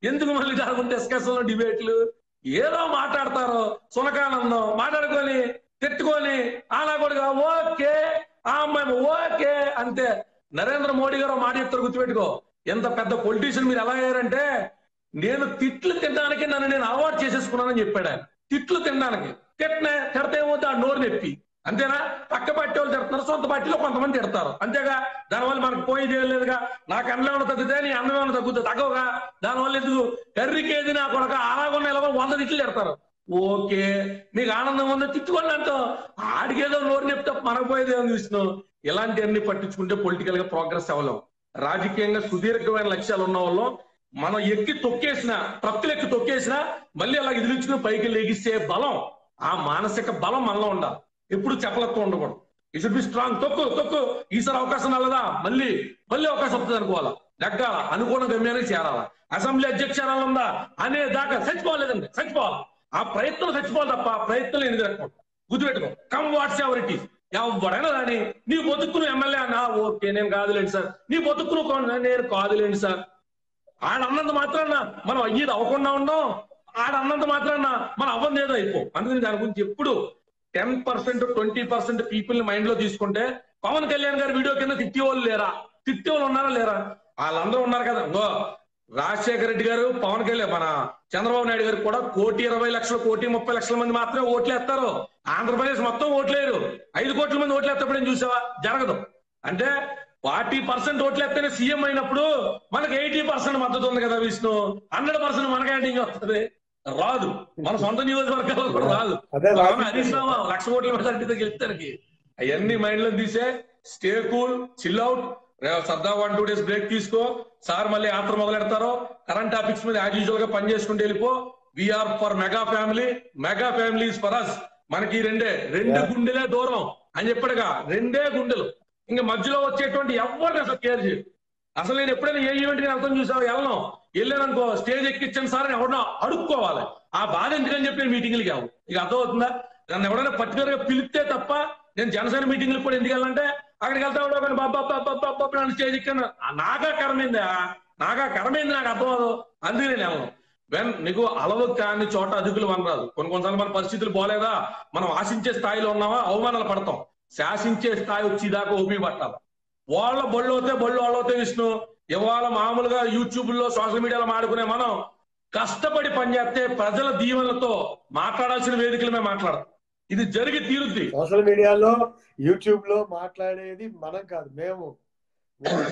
[SPEAKER 2] ఎందుకు మళ్ళీ దాని గురించి డిస్కషన్ డిబేట్లు ఏదో మాట్లాడతారు, సునకానందం మాట్లాడుకొని తిట్టుకొని అలా కూడా ఓకే ఆ అమ్మాయి ఓకే అంతే. నరేంద్ర మోడీ గారు మాట చెప్తారు, గుర్తుపెట్టుకో. ఎంత పెద్ద పొలిటీషియన్ మీరు ఎలా అయ్యారంటే, నేను తిట్లు తినడానికి నన్ను నేను అలవాటు చేసేసుకున్నానని చెప్పాడు ఆయన. తిట్లు తినడానికి తిడితే ఏమవుతుంది, ఆ నోరు నొప్పి అంతేనా? పక్క పార్టీ వాళ్ళు తిడుతున్నారు, సొంత పార్టీలో కొంతమంది తిడతారు అంతేగా. దానివల్ల మనకు పోయేది ఏం లేదుగా. నాకు అన్నం ఏమైనా తగ్గితే నీ అన్నం ఏమైనా తగ్గుతుంది, తగ్గవుగా. దానివల్ల ఎందుకు కర్రీకేది నా కొడక అలాగొన్న ఇలా 100 తిట్లు తిడతారు. ఓకే మీకు ఆనందం ఉందో తిట్టుకోండి అంటాం. ఆడికేదో నోరు నొప్పి తప్ప మనకు పోయేది ఏమో చూసినాం. ఇలాంటివన్నీ పట్టించుకుంటే పొలిటికల్ గా ప్రోగ్రెస్ అవ్వలేం. రాజకీయంగా సుదీర్ఘమైన లక్ష్యాలు ఉన్న వాళ్ళు మనం ఎక్కి తొక్కేసిన, ట్రక్కులు ఎక్కి తొక్కేసినా మళ్ళీ అలా ఎదిరించుకుని పైకి లెగిస్తే బలం, ఆ మానసిక బలం మనలో ఉండాలి. ఎప్పుడు చెప్పలతో ఉండకూడదు. It should be strong. తొక్కు ఈసారి అవకాశం రాలేదా, మళ్ళీ అవకాశం వస్తుంది అనుకోవాలా, దగ్గాల అనుకోని గమ్యానికి చేరాలా. అసెంబ్లీ అధ్యక్షాలు ఉందా అనే దాకా చచ్చిపోలేదండి, చచ్చిపోవాలి. ఆ ప్రయత్నం చచ్చిపోవాలి తప్ప ప్రయత్నం ఎందుకు రకం గుర్తుపెట్టుకో. Come what's ever it is. ఎవడైనా కానీ నీ బతుక్కును ఎమ్మెల్యే అన్నా ఓకే నేను కాదులేండి సార్, నీ బతుక్కును నేను కాదులేండి సార్. ఆడన్నంత మాత్రాన మనం అయ్యేది అవ్వకుండా ఉన్నాం, ఆడన్నంత మాత్రాన మనం అవ్వంది ఏదో అయిపో. అందుకని దాని గురించి ఎప్పుడు 10% 20% పీపుల్ ని మైండ్ లో తీసుకుంటే, పవన్ కళ్యాణ్ గారి వీడియో కింద తిట్టేవాళ్ళు లేరా? తిట్టేవాళ్ళు ఉన్నారా లేరా? వాళ్ళందరూ ఉన్నారు కదా. రాజశేఖర రెడ్డి గారు, పవన్ కళ్యాణ్, మన చంద్రబాబు నాయుడు గారు కూడా 1,20,00,000 1,30,00,000 మంది మాత్రమే ఓట్లేస్తారు. ఆంధ్రప్రదేశ్ మొత్తం ఓట్లేరు. 5 కోట్ల మంది ఓట్లేస్తప్పుడు ఏం చూసావా? జరగదు. అంటే 40% ఓట్లేస్తేనే సీఎం అయినప్పుడు మనకు 80% మద్దతు ఉంది కదా విష్ణు. 100% మనకేంటి వస్తుంది. రాదు. మన సొంత నియోజకవర్గాల్లో కూడా రాదు.
[SPEAKER 3] అదే
[SPEAKER 2] హరీష్ రావు 1,00,000 కోట్ల మెజారిటీతో గెలుస్తానికి అవన్నీ మైండ్ లో తీసే స్టే కూల్, చిల్ అవుట్, సరదా 1-2 days బ్రేక్ తీసుకో. సార్ మళ్ళీ యాత్ర మొదలెడతారో కరెంట్ టాపిక్స్ మీద యాజ్ యూజువల్ గా పని చేసుకుంటూ వెళ్ళిపో. We are for mega family, mega family is for us. మనకి రెండు గుండెలే దూరం అని చెప్పాడుగా, 2 గుండెలు. ఇంకా మధ్యలో వచ్చేటువంటి ఎవరిని అసలు కేర్ చేయదు. అసలు నేను ఎప్పుడైనా ఏ ఈవెంట్ కి అర్థం చూసావు, వెళ్ళాననుకో స్టేజ్ ఎక్కించండి సార్ అని ఎవడన్నా అడుక్కోవాలి. ఆ బాధ ఎందుకని చెప్పి నేను మీటింగ్లకి వెళ్ళను. ఇక అర్థమవుతుందా? నన్ను ఎవరైనా పర్టికులర్ గా పిలిస్తే తప్ప నేను జనసేన మీటింగ్లకు కూడా ఎందుకు వెళ్ళాలంటే అక్కడికి వెళ్తా ఉంటాను బాబా స్టేజ్ ఎక్కాను. నాకా కరమైంది నాకు అర్థం అవ్వదు. అందుకే నేను వెళ్ళను. నీకు అలవు కాని చోట అదుపులు వనరాదు. కొన్నిసార్లు మన పరిస్థితులు పోలేదా, మనం ఆశించే స్థాయిలో ఉన్నావా, అవమానాలు పడతాం. శాసించే స్థాయి వచ్చేదాకా ఓపి పట్టాలి. వాళ్ళ బళ్ళు అవుతే విష్ణు. ఇవాళ మామూలుగా యూట్యూబ్ లో సోషల్ మీడియాలో మాడుకునే మనం కష్టపడి పనిచేస్తే ప్రజల దీవెనలతో మాట్లాడాల్సిన వేదికలు మేము మాట్లాడతాం. ఇది జరిగి తీరుద్ది.
[SPEAKER 3] సోషల్ మీడియాలో యూట్యూబ్ లో మాట్లాడేది మనం కాదు, మేము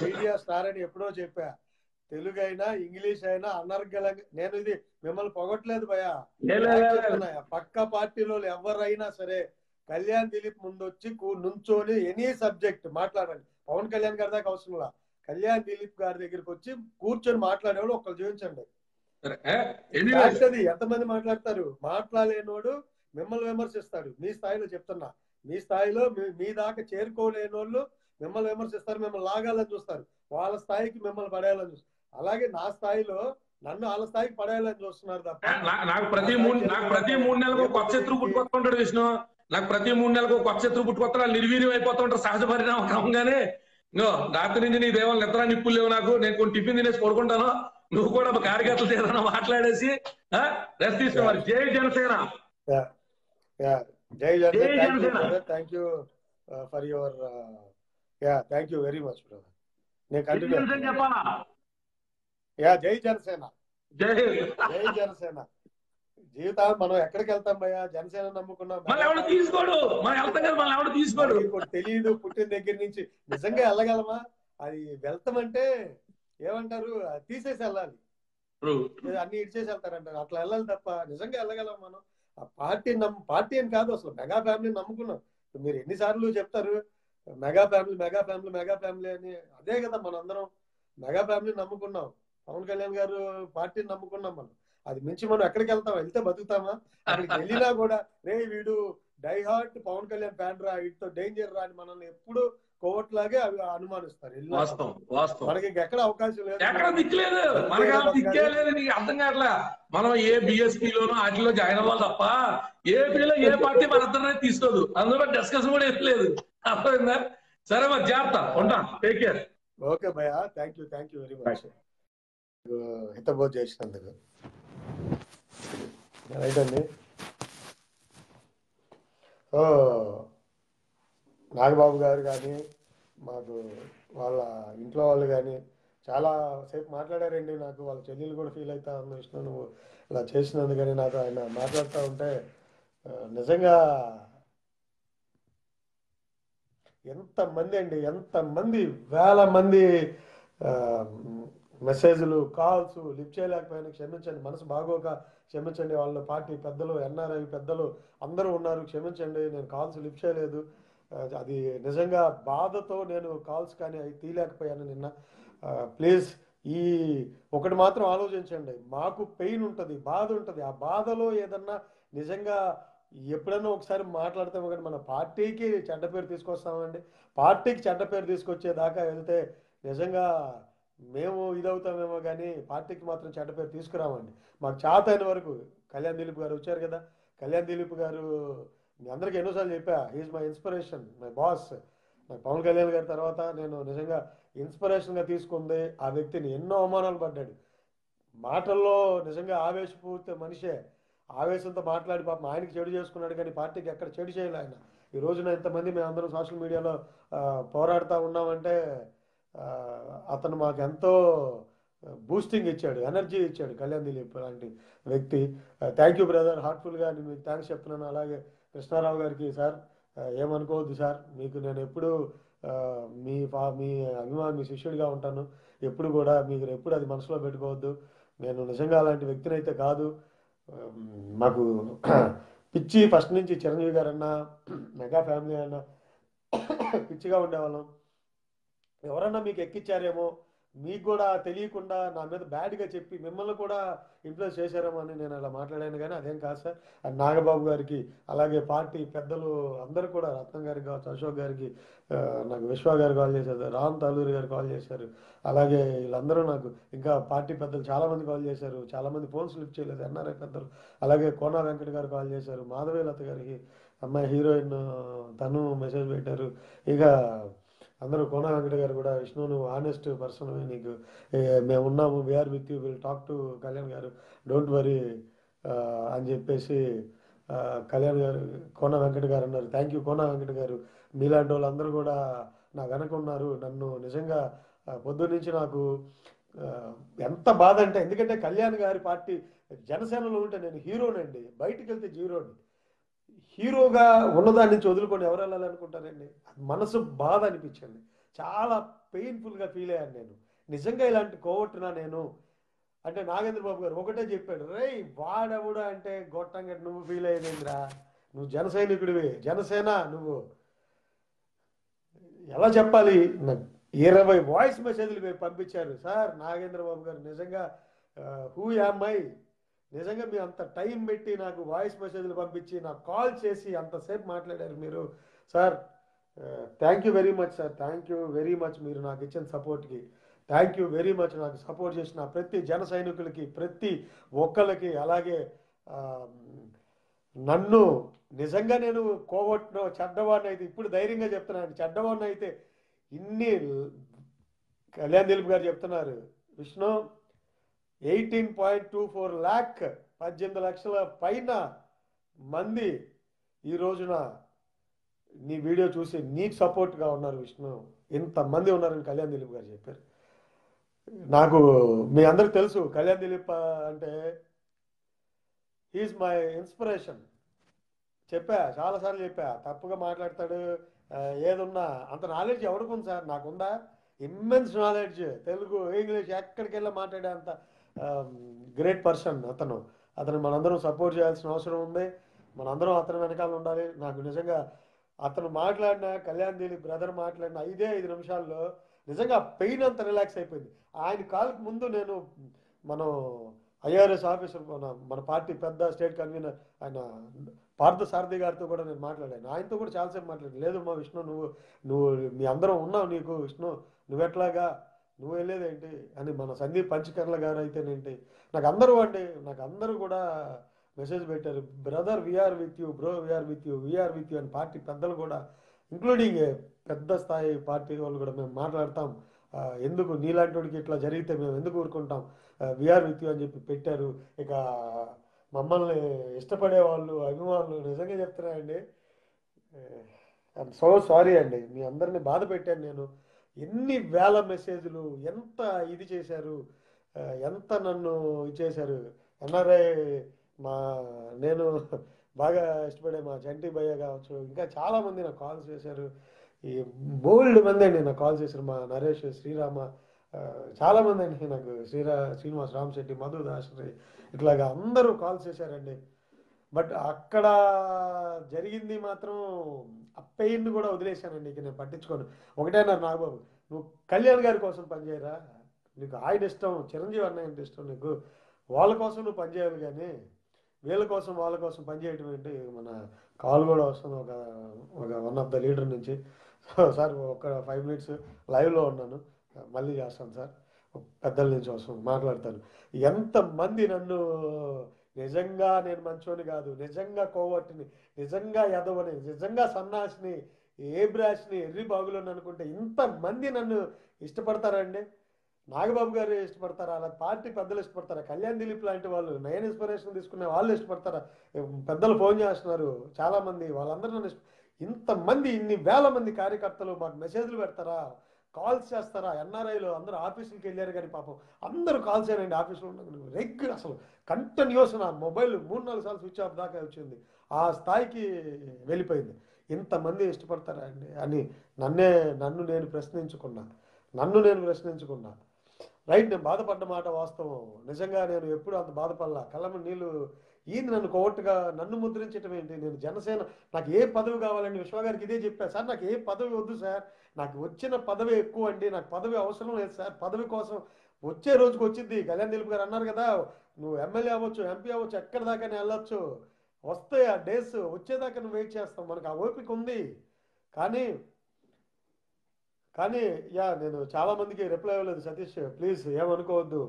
[SPEAKER 3] మీడియా స్టార్ అని ఎప్పుడో చెప్పా. తెలుగు అయినా ఇంగ్లీష్ అయినా అనర్గళంగా. నేను ఇది మిమ్మల్ని పొగట్లేదు భయ్యా, పక్క పార్టీలో ఎవరైనా సరే కళ్యాణ్ దిలీప్ ముందు వచ్చి నుంచోని ఎనీ సబ్జెక్ట్ మాట్లాడండి. పవన్ కళ్యాణ్ గారి దాకా అవసరంలా, కళ్యాణ్ దిలీప్ గారి దగ్గరికి వచ్చి కూర్చొని మాట్లాడేవాడు ఒకళ్ళు చూపించండి. ఎంతమంది మాట్లాడతారు? మాట్లాడలేనోడు మిమ్మల్ని విమర్శిస్తాడు. మీ స్థాయిలో చెప్తున్నా, మీ స్థాయిలో మీ దాకా చేరుకోలేని వాళ్ళు మిమ్మల్ని విమర్శిస్తారు, మిమ్మల్ని లాగాలని చూస్తారు, వాళ్ళ స్థాయికి మిమ్మల్ని పడేయాలని చూస్తారు. అలాగే నా స్థాయిలో నన్ను వాళ్ళ స్థాయికి పడేయాలని చూస్తున్నారు తప్ప.
[SPEAKER 2] నాకు ప్రతి 3 నెలలకు కొత్త శత్రువు పుట్టుకొస్తుంటాడు విష్ణు. నాకు ప్రతి 3 నెలలకు కొత్త శత్రువు పుట్టుకొస్తా నిర్వీర్యం అయిపోతుంటారు. సహజ పరిణామం క్రమంగానే. రాత్రి నుంచి నీ దేవాలు నిద్ర నిప్పులు లేవు నాకు. నేను కొన్ని టిఫిన్ తినేసి పడుకుంటాను. నువ్వు కూడా కార్యకర్తలు ఏదైనా మాట్లాడేసి రెస్ట్ తీసుకోవాలి. జై జనసేన.
[SPEAKER 3] జై Janasena. Thank you for your thank you very much brother. నేను కంటిన్యూ
[SPEAKER 2] చెప్పాలా?
[SPEAKER 3] జై జనసేన, జై జనసేన. జీవితాలు మనం ఎక్కడికి వెళ్తాం భయ్యా? జనసేన నమ్ముకున్నాం. తెలియదు పుట్టిన దగ్గర నుంచి. నిజంగా వెళ్ళగలమా? అది వెళ్తామంటే ఏమంటారు, తీసేసి వెళ్ళాలి, అన్ని ఇచ్చేసి వెళ్తారంటారు. అట్లా వెళ్ళాలి తప్ప నిజంగా వెళ్ళగలం మనం? ఆ పార్టీ అని కాదు, అసలు మెగా ఫ్యామిలీని నమ్ముకున్నాం. మీరు ఎన్నిసార్లు చెప్తారు మెగా ఫ్యామిలీ అని? అదే కదా మనందరం మెగా ఫ్యామిలీని నమ్ముకున్నాం. పవన్ కళ్యాణ్ గారు పార్టీని నమ్ముకున్నాం మనం. అది మించి మనం ఎక్కడికి వెళ్తాం? వెళ్తే బతుకుతామా? అక్కడికి వెళ్ళినా కూడా వీడు die hard Pawan Kalyan fan రా, వీటితో డేంజర్ రా అని మనల్ని ఎప్పుడు కోవట్లాగే అవి అనుమానిస్తారు. మనకి ఎక్కడ అవకాశం లేదు,
[SPEAKER 2] అర్థం కావట్లే. మనం ఏ బిఎస్పీలోనో వాటిలో జాయిన్ అవ్వాలి తప్ప ఏపీలో ఏ పార్టీ మనందరినీ తీసుకోదు. అందులో డిస్కషన్ కూడా ఏం లేదు. అర్థమైందా? సరే మరి జాగ్రత్త, ఉంటా. Take care.
[SPEAKER 3] ఓకే భయ్యా, థ్యాంక్ యూ వెరీ మచ్ హితబోధ చేసినందుకు. రైట్ అండి. నాగబాబు గారు కానీ మాకు వాళ్ళ ఇంట్లో వాళ్ళు కానీ చాలా సేపు మాట్లాడారండి. నాకు వాళ్ళ చెల్లెలు కూడా ఫీల్ అవుతా ఉంది, విష్ణు నువ్వు ఇలా చేసినందుకు. కానీ నాతో ఆయన మాట్లాడుతూ ఉంటే నిజంగా ఎంతమంది వేల మంది మెసేజ్లు, కాల్స్ లిఫ్ట్ చేయలేకపోయినా క్షమించండి, మనసు బాగోక క్షమించండి. వాళ్ళ పార్టీ పెద్దలు, ఎన్ఆర్ఐ పెద్దలు అందరూ ఉన్నారు, క్షమించండి. నేను కాల్స్ లిఫ్ట్ చేయలేదు. అది నిజంగా బాధతో నేను కాల్స్ కానీ అవి తీయలేకపోయాను నిన్న. ప్లీజ్ ఈ ఒకటి మాత్రం ఆలోచించండి. మాకు పెయిన్ ఉంటుంది, బాధ ఉంటుంది. ఆ బాధలో ఏదన్నా నిజంగా ఎప్పుడన్నా ఒకసారి మాట్లాడతాము, కానీ మన పార్టీకి చెడ్డ పేరు తీసుకొస్తామండి. పార్టీకి చెడ్డ పేరు తీసుకొచ్చేదాకా వెళ్తే నిజంగా మేము ఇదవుతామేమో, కానీ పార్టీకి మాత్రం చెడ్డ పేరు తీసుకురామండి. మాకు చేత అయిన వరకు. కళ్యాణ్ దిలీప్ గారు వచ్చారు కదా, కళ్యాణ్ దిలీప్ గారు మీ అందరికీ ఎన్నోసార్లు చెప్పా, he's my inspiration, my boss. నాకు పవన్ కళ్యాణ్ గారి తర్వాత నేను నిజంగా ఇన్స్పిరేషన్గా తీసుకుంది ఆ వ్యక్తిని. ఎన్నో అవమానాలు పడ్డాడు, మాటల్లో నిజంగా ఆవేశపూరిత మనిషే. ఆవేశంతో మాట్లాడి పాపం ఆయనకి చెడు చేసుకున్నాడు, కానీ పార్టీకి ఎక్కడ చెడు చేయలే ఆయన. ఈ రోజున ఇంతమంది మేమందరం సోషల్ మీడియాలో పోరాడుతూ ఉన్నామంటే అతను మాకు ఎంతో బూస్టింగ్ ఇచ్చాడు, ఎనర్జీ ఇచ్చాడు కళ్యాణ్ దిలీప్ లాంటి వ్యక్తి. థ్యాంక్ యూ బ్రదర్, హార్ట్ఫుల్గా మీకు థ్యాంక్స్ చెప్తున్నాను. అలాగే కృష్ణారావు గారికి, సార్ ఏమనుకోవద్దు సార్, మీకు నేను ఎప్పుడు మీ అభిమాని, మీ శిష్యుడిగా ఉంటాను ఎప్పుడు కూడా. మీకు ఎప్పుడు అది మనసులో పెట్టుకోవద్దు. నేను నిజంగా అలాంటి వ్యక్తిని అయితే కాదు. మాకు పిచ్చి ఫస్ట్ నుంచి చిరంజీవి గారు అన్న మెగా ఫ్యామిలీ అన్న పిచ్చిగా ఉండేవాళ్ళం. ఎవరన్నా మీకు ఎక్కిచ్చారేమో, మీకు కూడా తెలియకుండా నా మీద బ్యాడ్గా చెప్పి మిమ్మల్ని కూడా ఇన్ఫ్లుయెన్స్ చేశారేమో అని నేను అలా మాట్లాడాను. కానీ అదేం కాదు సార్. అండ్ నాగబాబు గారికి, అలాగే పార్టీ పెద్దలు అందరూ కూడా, రత్నం గారికి కావచ్చు, అశోక్ గారికి, నాకు విశ్వ గారు కాల్ చేశారు, రామ్ తాలూరి గారు కాల్ చేశారు, అలాగే వీళ్ళందరూ నాకు, ఇంకా పార్టీ పెద్దలు చాలామంది కాల్ చేశారు. చాలామంది ఫోన్స్ లిఫ్ట్ చేయలేదు, ఎన్ఆర్ఐ పెద్దలు. అలాగే కోన వెంకట గారు కాల్ చేశారు, మాధవీలత గారికి, అమ్మాయి హీరోయిన్ తను మెసేజ్ పెట్టారు. ఇక అందరూ కోన వెంకట గారు కూడా, విష్ణు నువ్వు ఆనెస్ట్ పర్సన్, నీకు మేము ఉన్నాము, we are with you, will talk to Kalyan garu, don't worry అని చెప్పేసి కళ్యాణ్ గారు, కోన వెంకట గారు అన్నారు. థ్యాంక్ యూ కోన వెంకట గారు. మీలాంటి వాళ్ళందరూ కూడా నా వెనక ఉన్నారు. నన్ను నిజంగా పొద్దున్న నుంచి నాకు ఎంత బాధ అంటే, ఎందుకంటే కళ్యాణ్ గారి పార్టీ జనసేనలో ఉంటే నేను హీరోనండి, బయటికి వెళ్తే జీరోని. హీరోగా ఉన్నదాని నుంచి వదులుకొని ఎవరు వెళ్ళాలనుకుంటారండి? మనసు బాధ అనిపించింది, చాలా పెయిన్ఫుల్గా ఫీల్ అయ్యాను నేను. నిజంగా ఇలాంటి కోవట్టునా నేను అంటే నాగేంద్ర బాబు గారు ఒకటే చెప్పాడు, రే వాడెవడా అంటే గొట్టంగా నువ్వు ఫీల్ అయ్యేదేంద్రా, నువ్వు జన సైనికుడివి, జనసేన నువ్వు. ఎలా చెప్పాలి, 20 వాయిస్ మెసేజ్లు మీరు పంపించారు సార్. నాగేంద్ర బాబు గారు నిజంగా హూ యామ్ ఐ, నిజంగా మీరు అంత టైం పెట్టి నాకు వాయిస్ మెసేజ్లు పంపించి నాకు కాల్ చేసి అంతసేపు మాట్లాడారు మీరు sir. Thank you very much sir, thank you very much. మీరు నాకు ఇచ్చిన సపోర్ట్కి థ్యాంక్ యూ వెరీ మచ్. నాకు సపోర్ట్ చేసిన ప్రతి జన సైనికులకి, ప్రతి ఒక్కరికి, అలాగే నన్ను నిజంగా నేను కోవట్నో చెడ్డవాడిని అయితే, ఇప్పుడు ధైర్యంగా చెప్తున్నాను, చెడ్డవాడిని అయితే ఇన్ని కళ్యాణ్ దిలీప్ గారు చెప్తున్నారు, విష్ణు 18.24 lakh 18 లక్షల పైన మంది ఈ రోజున నీ వీడియో చూసి నీకు సపోర్ట్గా ఉన్నారు విష్ణు, ఇంతమంది ఉన్నారని కళ్యాణ్ దిలీప్ గారు చెప్పారు. నాకు మీ అందరికి తెలుసు కళ్యాణ్ దిలీప్ అంటే హీఈస్ మై ఇన్స్పిరేషన్. చాలాసార్లు చెప్పా, తప్పుగా మాట్లాడతాడు, ఏదున్నా అంత నాలెడ్జ్ ఎవరికి ఉంది సార్? నాకుందా ఇమ్మెన్స్ నాలెడ్జ్, తెలుగు ఇంగ్లీష్ ఎక్కడికి వెళ్ళి మాట్లాడే అంత గ్రేట్ పర్సన్ అతను మనందరం సపోర్ట్ చేయాల్సిన అవసరం ఉంది, మనందరం అతని వెనకాల ఉండాలి. నాకు నిజంగా అతను మాట్లాడిన, కళ్యాణ్ దిలీప్ బ్రదర్ మాట్లాడిన 5 నిమిషాల్లో నిజంగా పెయిన్ అంతా రిలాక్స్ అయిపోయింది. ఆయన కాల్కి ముందు నేను మనం ఐఆర్ఎస్ ఆఫీసర్, మన పార్టీ పెద్ద స్టేట్ కన్వీనర్ ఆయన పార్థ సారథి గారితో కూడా నేను మాట్లాడాను. ఆయనతో కూడా చాలాసేపు మాట్లాడాను. లేదు మా విష్ణు, నువ్వు మీ అందరం ఉన్నావు, నీకు విష్ణు నువ్వెట్లాగా, నువ్వు వెళ్ళేదేంటి అని మన సందీప్ పంచకర్ల గారు అయితేనేంటి, నాకు అందరూ కూడా మెసేజ్ పెట్టారు, brother we are with you, bro we are with you అని పార్టీ పెద్దలు కూడా, ఇంక్లూడింగ్ పెద్ద స్థాయి పార్టీ వాళ్ళు కూడా మేము మాట్లాడతాం, ఎందుకు నీలాంటి వాడికి ఇట్లా జరిగితే మేము ఎందుకు ఊరుకుంటాం, వీఆర్ విత్ యూ అని చెప్పి పెట్టారు. ఇక మమ్మల్ని ఇష్టపడే వాళ్ళు, అభిమానులు నిజంగా చెప్తున్నాయండి, ఐఎమ్ సో సారీ అండి, మీ అందరిని బాధ పెట్టాను నేను. ఎన్ని వేల మెసేజ్లు, ఎంత ఇది చేశారు, ఎంత నన్ను ఇచ్చేశారు. ఎన్ఆర్ఐ నేను బాగా ఇష్టపడే మా చంటి భయ్య కావచ్చు, ఇంకా చాలామంది నాకు కాల్స్ చేశారు. ఈ బోల్డ్ మంది అండి నాకు కాల్ చేశారు, మా నరేష్, శ్రీరామ, చాలామంది అండి నాకు, శ్రీనివాస్ రామశెట్టి, మధు దాసరి, ఇట్లాగా అందరూ కాల్ చేశారండి. బట్ అక్కడ జరిగింది మాత్రం ఆ పెయిన్ కూడా వదిలేశానండి, ఇక నేను పట్టించుకోను. ఒకటే అన్నారు నాగబాబు, నువ్వు కళ్యాణ్ గారి కోసం పనిచేయరా, నీకు ఆయన ఇష్టం, చిరంజీవి అన్న అంటే ఇష్టం, నీకు వాళ్ళ కోసం నువ్వు పనిచేయాలి, కానీ వీళ్ళ కోసం వాళ్ళ కోసం పనిచేయటం ఏంటి. మన కాల్ కూడా వస్తుంది ఒక వన్ ఆఫ్ ద లీడర్ నుంచి, సార్ ఒక 5 minutes లైవ్లో ఉన్నాను, మళ్ళీ చేస్తాను సార్, పెద్దల నుంచి వస్తాను మాట్లాడతాను. ఎంతమంది నన్ను నిజంగా నేను మంచోని కాదు, నిజంగా కోవట్టుని, నిజంగా ఎదవని, నిజంగా సన్నాసిని, ఏ బ్రాష్ని, ఎర్రి బాగులోని అనుకుంటే ఇంతమంది నన్ను ఇష్టపడతారండి. నాగబాబు గారు ఇష్టపడతారా, అలా పార్టీ పెద్దలు ఇష్టపడతారా, కళ్యాణ్ దిలీప్ లాంటి వాళ్ళు, నయన్ ఇన్స్పిరేషన్ తీసుకునే వాళ్ళు ఇష్టపడతారా, పెద్దలు ఫోన్ చేస్తున్నారు చాలామంది, వాళ్ళందరూ నన్ను ఇంతమంది, ఇన్ని వేల మంది కార్యకర్తలు మాకు మెసేజ్లు పెడతారా, కాల్స్ చేస్తారా, ఎన్ఆర్ఐలో అందరూ ఆఫీసులకు వెళ్ళారు కానీ పాపం అందరూ కాల్స్ ఏనండి, ఆఫీసులో రెగ్యులర్ అసలు కంటిన్యూస్ నా మొబైల్ 3-4 సార్లు స్విచ్ ఆఫ్ దాకా వచ్చింది, ఆ స్థాయికి వెళ్ళిపోయింది. ఇంతమంది ఇష్టపడతారా అండి అని నన్ను నేను ప్రశ్నించుకున్నా. రైట్, నేను బాధపడ్డ మాట వాస్తవం. నిజంగా నేను ఎప్పుడు అంత బాధపడలా, కళ్ళము నీళ్ళు ఈయన నన్ను కోవట్టుగా నన్ను ముద్రించడం ఏంటి? నేను జనసేన నాకు ఏ పదవి కావాలండి? విశ్వ గారికి ఇదే చెప్పా సార్, నాకు ఏ పదవి వద్దు సార్, నాకు వచ్చిన పదవి ఎక్కువ అండి, నాకు పదవి అవసరం లేదు సార్. పదవి కోసం వచ్చే రోజుకి వచ్చింది. కళ్యాణ్ దిలీప్ గారు అన్నారు కదా, నువ్వు ఎమ్మెల్యే అవ్వచ్చు, ఎంపీ అవ్వచ్చు, ఎక్కడి దాకా వెళ్ళొచ్చు, వస్తాయి ఆ డేస్, వచ్చేదాకా నువ్వు వెయిట్ చేస్తావు, మనకు ఆ ఓపిక ఉంది. కానీ కానీ నేను చాలా మందికి రిప్లై ఇవ్వలేదు సతీష్, ప్లీజ్ ఏమనుకోవద్దు.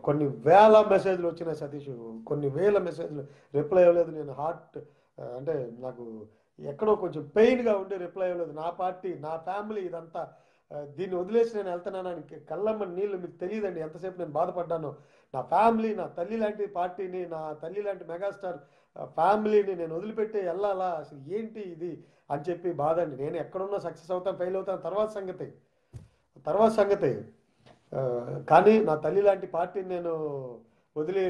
[SPEAKER 3] కొన్ని వేల మెసేజ్లు వచ్చినాయి సతీష్, కొన్ని వేల మెసేజ్లు రిప్లై ఇవ్వలేదు. నేను అంటే నాకు ఎక్కడో కొంచెం పెయిన్గా ఉండి రిప్లై ఇవ్వలేదు. నా పార్టీ, నా ఫ్యామిలీ, ఇదంతా దీన్ని వదిలేసి నేను వెళ్తున్నానని కళ్ళమ్మ నీళ్ళు మీకు తెలియదండి ఎంతసేపు నేను బాధపడ్డాను. నా ఫ్యామిలీ, నా తల్లి లాంటి పార్టీని, నా తల్లి లాంటి మెగాస్టార్ ఫ్యామిలీని నేను వదిలిపెట్టి వెళ్ళాలా, అసలు ఏంటి ఇది అని చెప్పి బాధ అండి. నేను ఎక్కడున్నా సక్సెస్ అవుతాను, ఫెయిల్ అవుతాను, తర్వాత సంగతి. కానీ నా తల్లి లాంటి పార్టీని నేను వదిలి